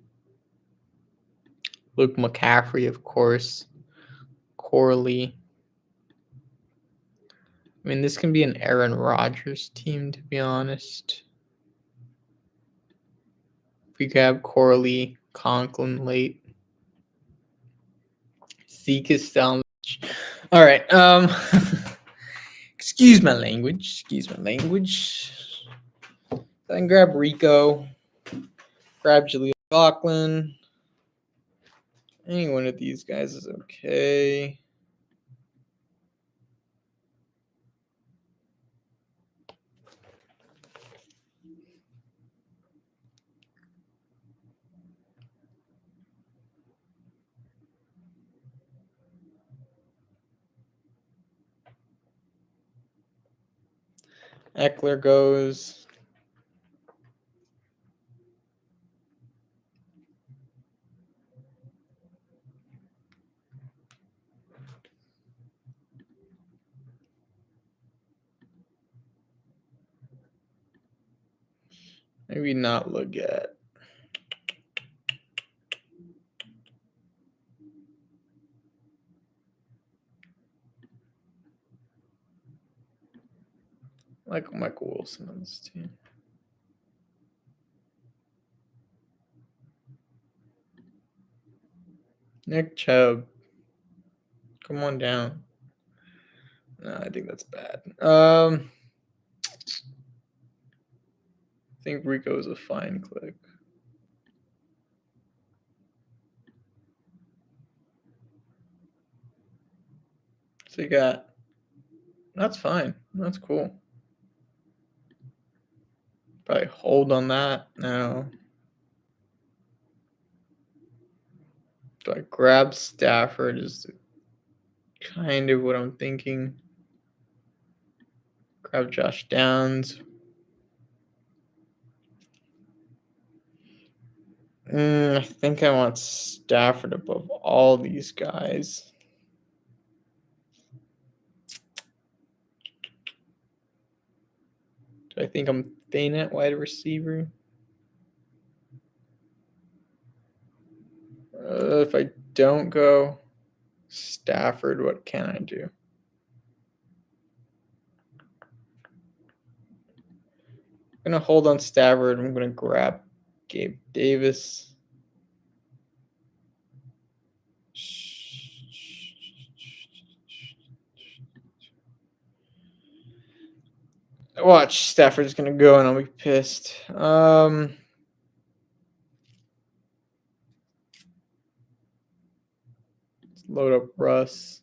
S1: Luke McCaffrey, of course. Corley. I mean, this can be an Aaron Rodgers team, to be honest. If we grab Corley, Conklin late. Zeke is down. All right. Excuse my language. Then grab Rico. Grab Jaleel Laughlin. Any one of these guys is okay. Eckler goes. Maybe not look at. Like Michael Wilson on this team. Nick Chubb. Come on down. No, I think that's bad. I think Rico is a fine click. So you got. That's fine. That's cool. Probably hold on that now. Do I grab Stafford? Is kind of what I'm thinking. Grab Josh Downs. I think I want Stafford above all these guys. Do I think I'm thin at wide receiver? If I don't go Stafford, what can I do? I'm going to hold on Stafford. I'm going to grab Gabe Davis. Watch, Stafford's going to go and I'll be pissed. Let's load up Russ.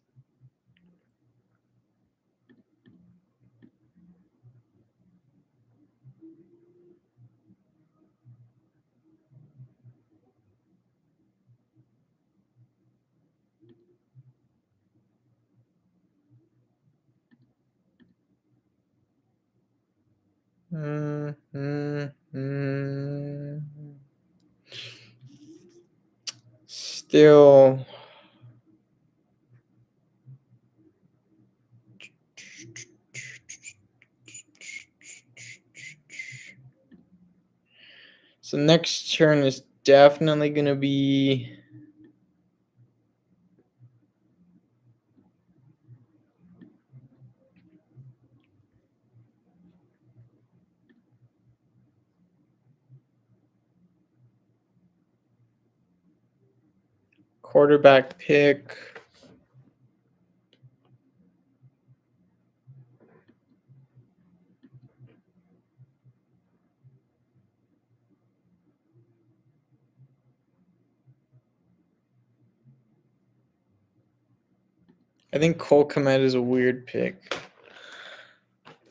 S1: Still. So next turn is definitely going to be quarterback pick. I think Cole Kmet is a weird pick.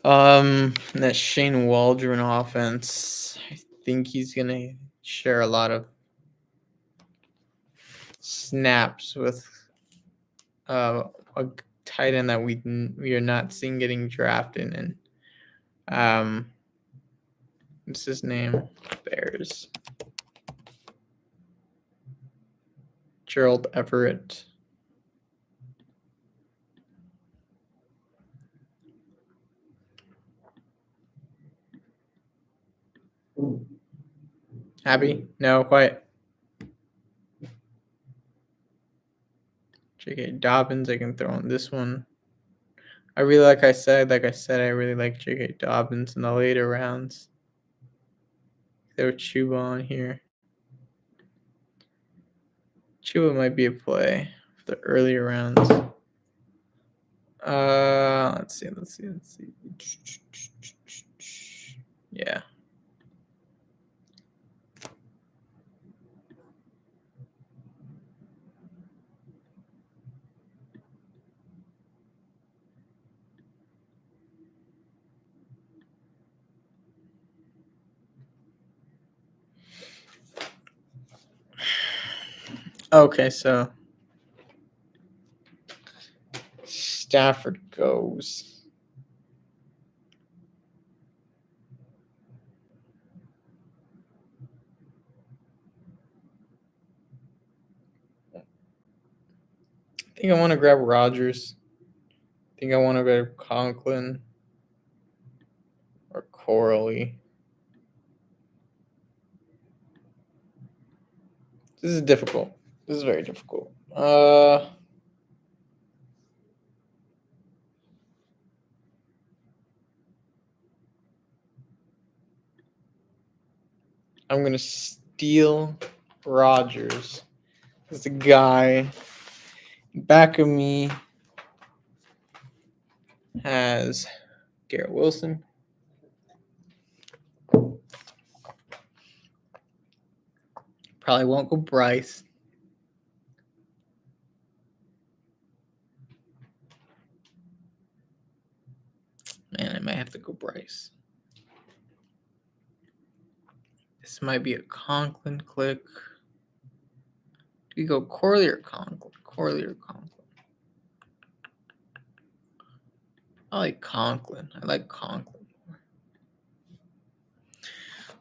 S1: That Shane Waldron offense, I think he's gonna share a lot of snaps with a tight end that we are not seeing getting drafted, and what's his name? Bears. Gerald Everett. Happy? No, quiet. J.K. Dobbins, I can throw on this one. I really like I really like J.K. Dobbins in the later rounds. Throw Chuba on here. Chuba might be a play for the earlier rounds. Let's see. Yeah. Okay, so Stafford goes. I think I want to grab Rodgers. I think I want to grab Conklin or Corley. This is difficult. This is very difficult. I'm gonna steal Rodgers. There's a guy back of me has Garrett Wilson. Probably won't go Bryce. Man, I might have to go Bryce. This might be a Conklin click. Do we go Corley or Conklin? Corley or Conklin? I like Conklin.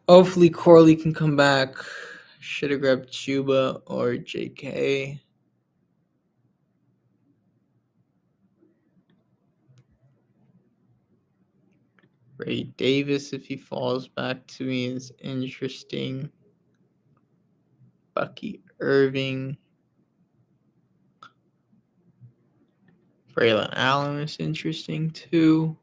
S1: Hopefully Corley can come back. Should have grabbed Chuba or JK. Ray Davis, if he falls back to me, is interesting. Bucky Irving. Braylon Allen is interesting too.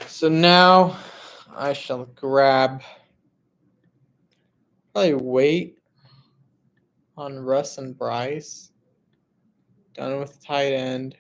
S1: So now I shall grab, probably wait on Russ and Bryce. Done with tight end.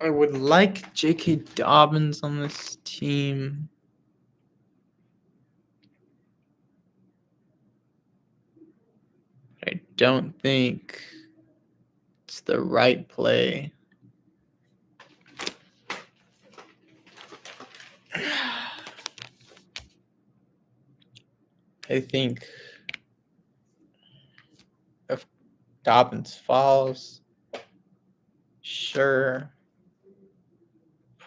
S1: I would like J.K. Dobbins on this team. I don't think it's the right play. I think if Dobbins falls, sure.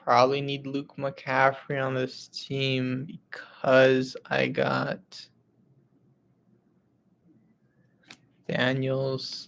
S1: Probably need Luke McCaffrey on this team because I got Daniels.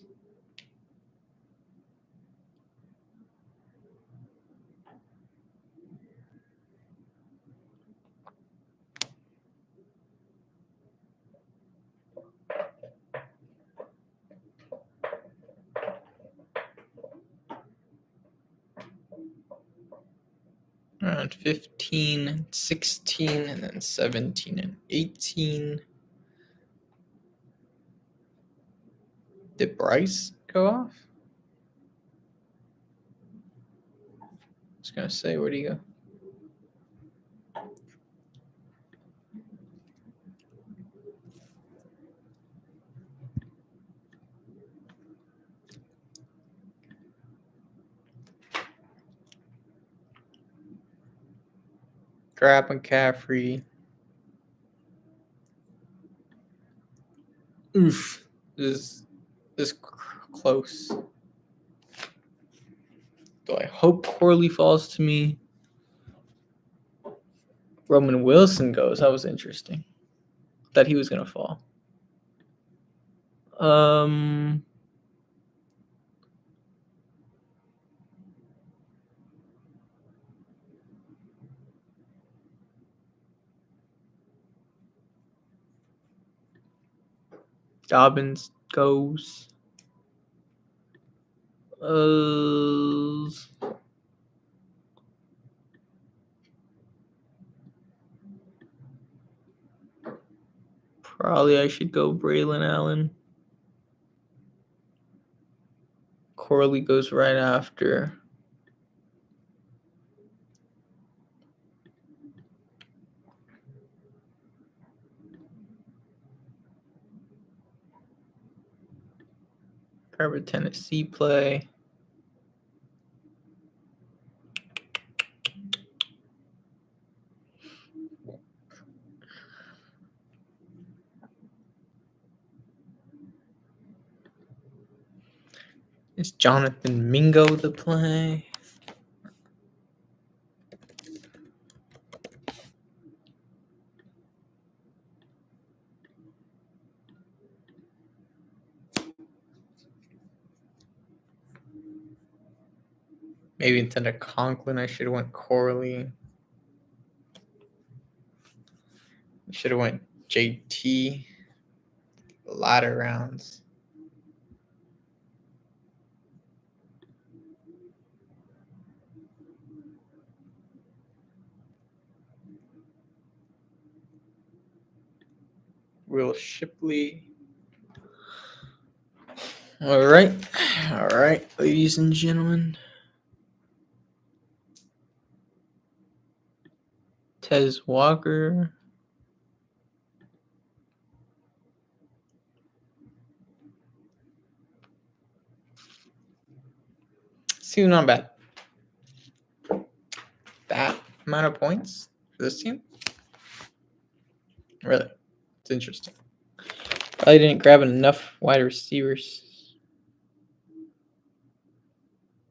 S1: around 15, 16, and then 17 and 18. Did Bryce go off? I was going to say, where'd he go? Crab McCaffrey. Oof. This is close. Do I hope Corley falls to me? Roman Wilson goes. That was interesting. That he was going to fall. Dobbins goes. Probably I should go Braylon Allen. Corley goes right after. Grab a Tennessee play. Is Jonathan Mingo the play? Maybe instead of Conklin, I should have went Corley. I should have went JT. Latter rounds. Will Shipley. All right, ladies and gentlemen. Tez Walker. Seems not bad. That amount of points for this team? Really? It's interesting. Probably didn't grab enough wide receivers.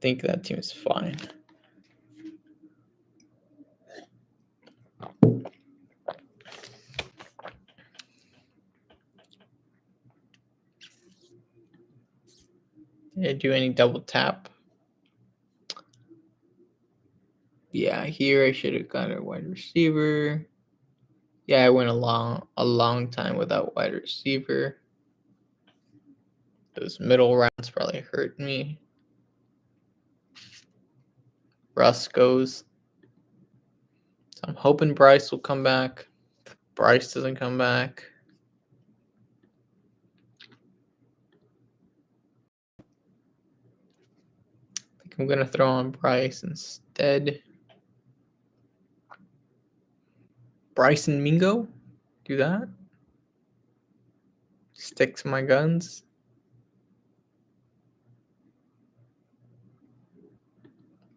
S1: Think that team is fine. Did I do any double tap? Yeah, here I should have got a wide receiver. Yeah, I went a long time without wide receiver. Those middle rounds probably hurt me. Russ goes. So I'm hoping Bryce will come back. If Bryce doesn't come back, I think I'm gonna throw on Bryce instead. Bryce and Mingo? Do that? Stick to my guns.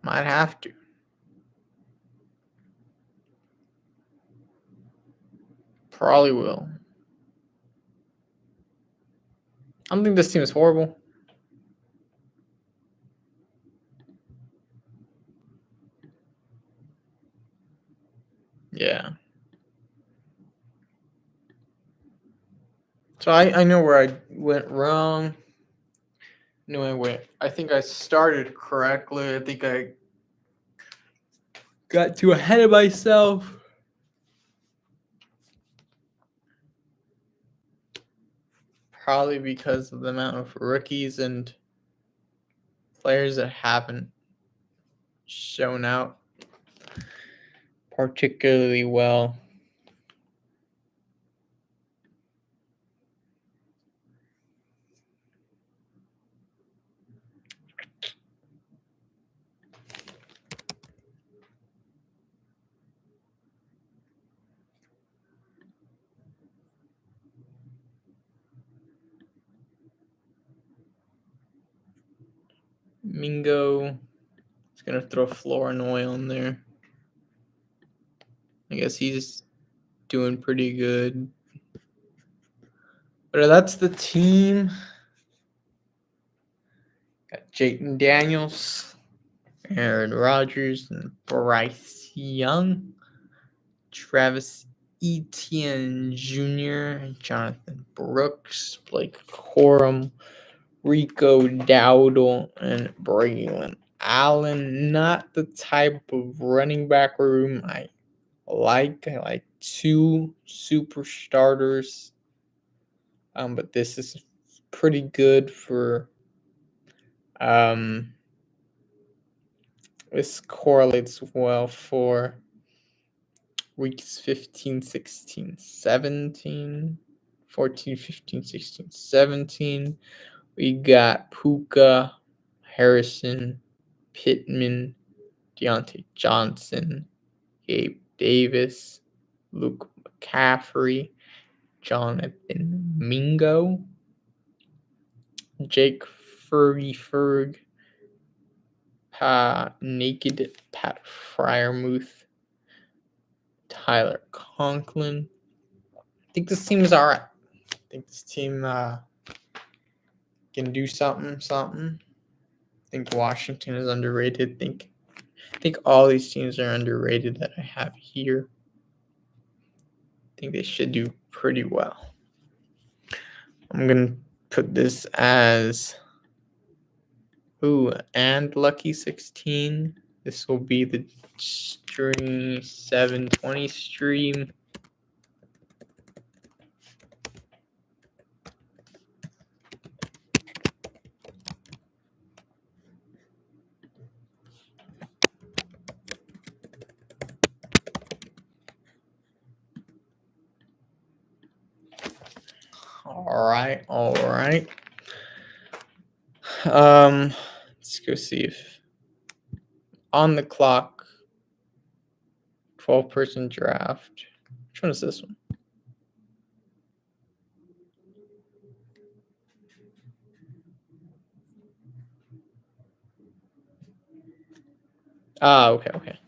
S1: Might have to. Probably will. I don't think this team is horrible. Yeah. So I know where I went wrong. I think I started correctly. I think I got too ahead of myself. Probably because of the amount of rookies and players that haven't shown out. particularly well. Mingo is going to throw Flournoy on there. I guess he's doing pretty good. But that's the team. Got Jayden Daniels, Aaron Rodgers, and Bryce Young. Travis Etienne Jr., Jonathan Brooks, Blake Corum, Rico Dowdle, and Braylon Allen. Not the type of running back room I like. I like two super starters. But this is pretty good for this correlates well for weeks 15, 16, 17, 14, 15, 16, 17. We got Puka, Harrison, Pittman, Deontay Johnson, Gabe Davis, Luke McCaffrey, Jonathan Mingo, Jake Ferg, Naked Pat Fryermuth, Tyler Conklin. I think this team is all right. I think this team can do something. I think Washington is underrated. I think all these teams are underrated that I have here. I think they should do pretty well. I'm going to put this as and Lucky 16. This will be the stream 720 stream. All right. Let's go see if on the clock 12-person draft. Which one is this one? Okay.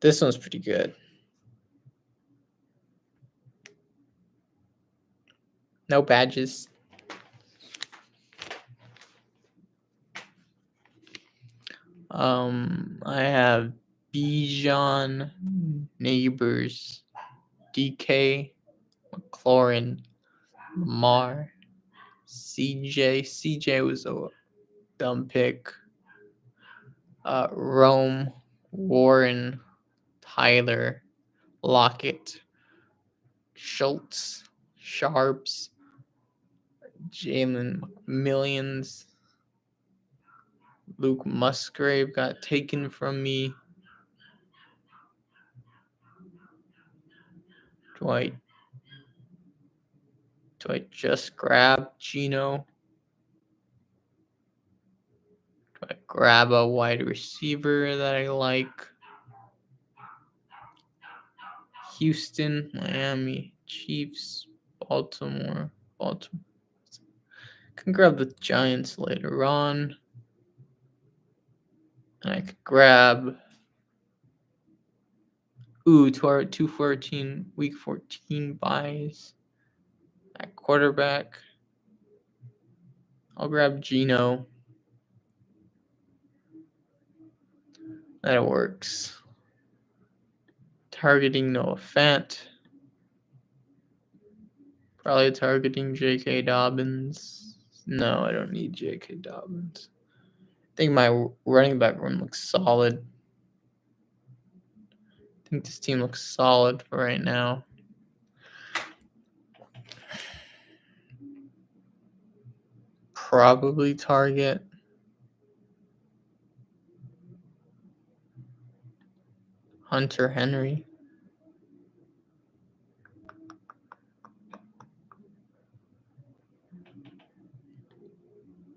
S1: This one's pretty good. No badges. I have Bijan, Neighbors, DK, McLaurin, Lamar, CJ. CJ was a dumb pick. Rome, Warren, Tyler, Lockett, Schultz, Sharps, Jalen McMillions, Luke Musgrave got taken from me. Do I just grab Gino? Do I grab a wide receiver that I like? Houston, Miami, Chiefs, Baltimore. Can grab the Giants later on. And I could grab 214 week 14 buys at quarterback. I'll grab Gino. That works. Targeting Noah Fant. Probably targeting J.K. Dobbins. No, I don't need J.K. Dobbins. I think my running back room looks solid. I think this team looks solid for right now. Probably target Hunter Henry.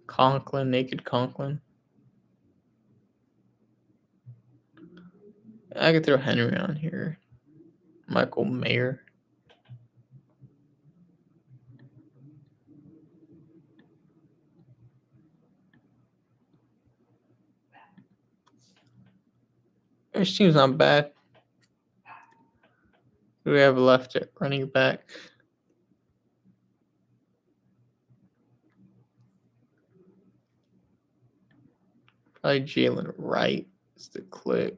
S1: Conklin, Naked Conklin. I could throw Henry on here. Michael Mayer. This team's not bad. Who do we have left at running back? Probably Jalen Wright is the click.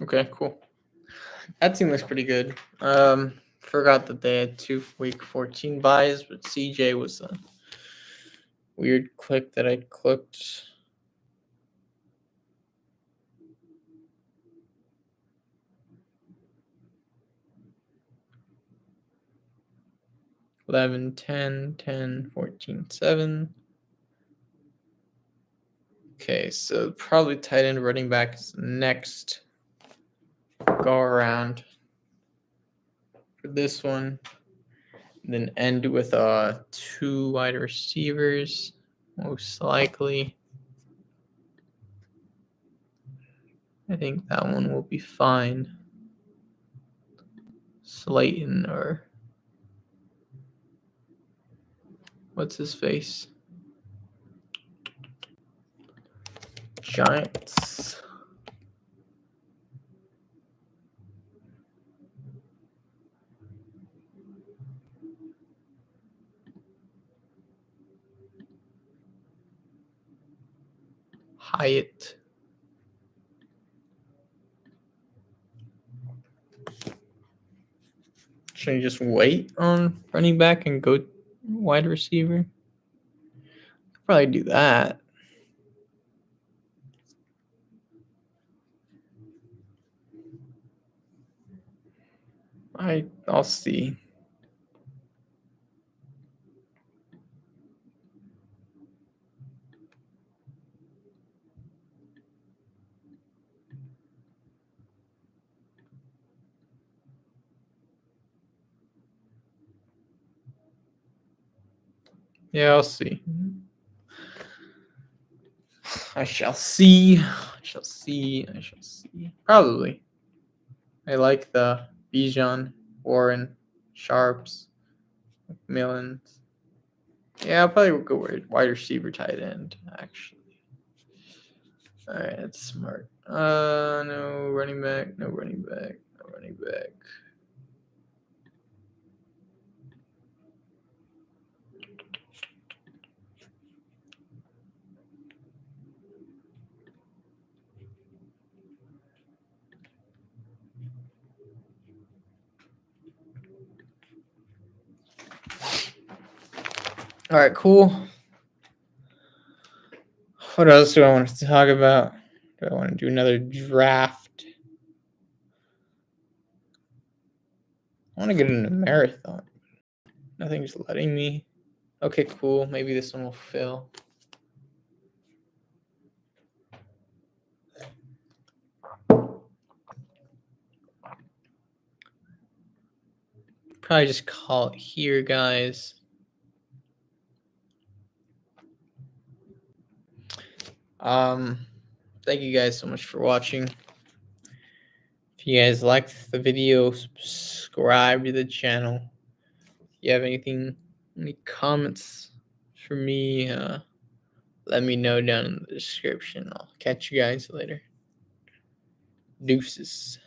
S1: Okay, cool. That team looks pretty good. Forgot that they had 2 week 14 buys, but CJ was a weird click that I clicked. $11, $10, $10, $14, $7. Okay, so probably tight end running back is next go around for this one. And then end with 2 wide receivers, most likely. I think that one will be fine. Slayton or what's his face? Giants. Hyatt. Should I just wait on running back and go wide receiver? Probably do that. I'll see. Yeah, I'll see. I shall see. I shall see. I shall see. Probably. I like the Bijan, Warren, Sharps, Millens. Yeah, I'll probably go wide receiver, tight end, actually. All right, that's smart. No running back, no running back, no running back. All right, cool. What else do I want to talk about? Do I want to do another draft? I want to get in a marathon. Nothing's letting me. Okay, cool. Maybe this one will fill. Probably just call it here, guys. Thank you guys so much for watching. If you guys liked the video, subscribe to the channel. If you have any comments for me, let me know down in the description. I'll catch you guys later. Deuces.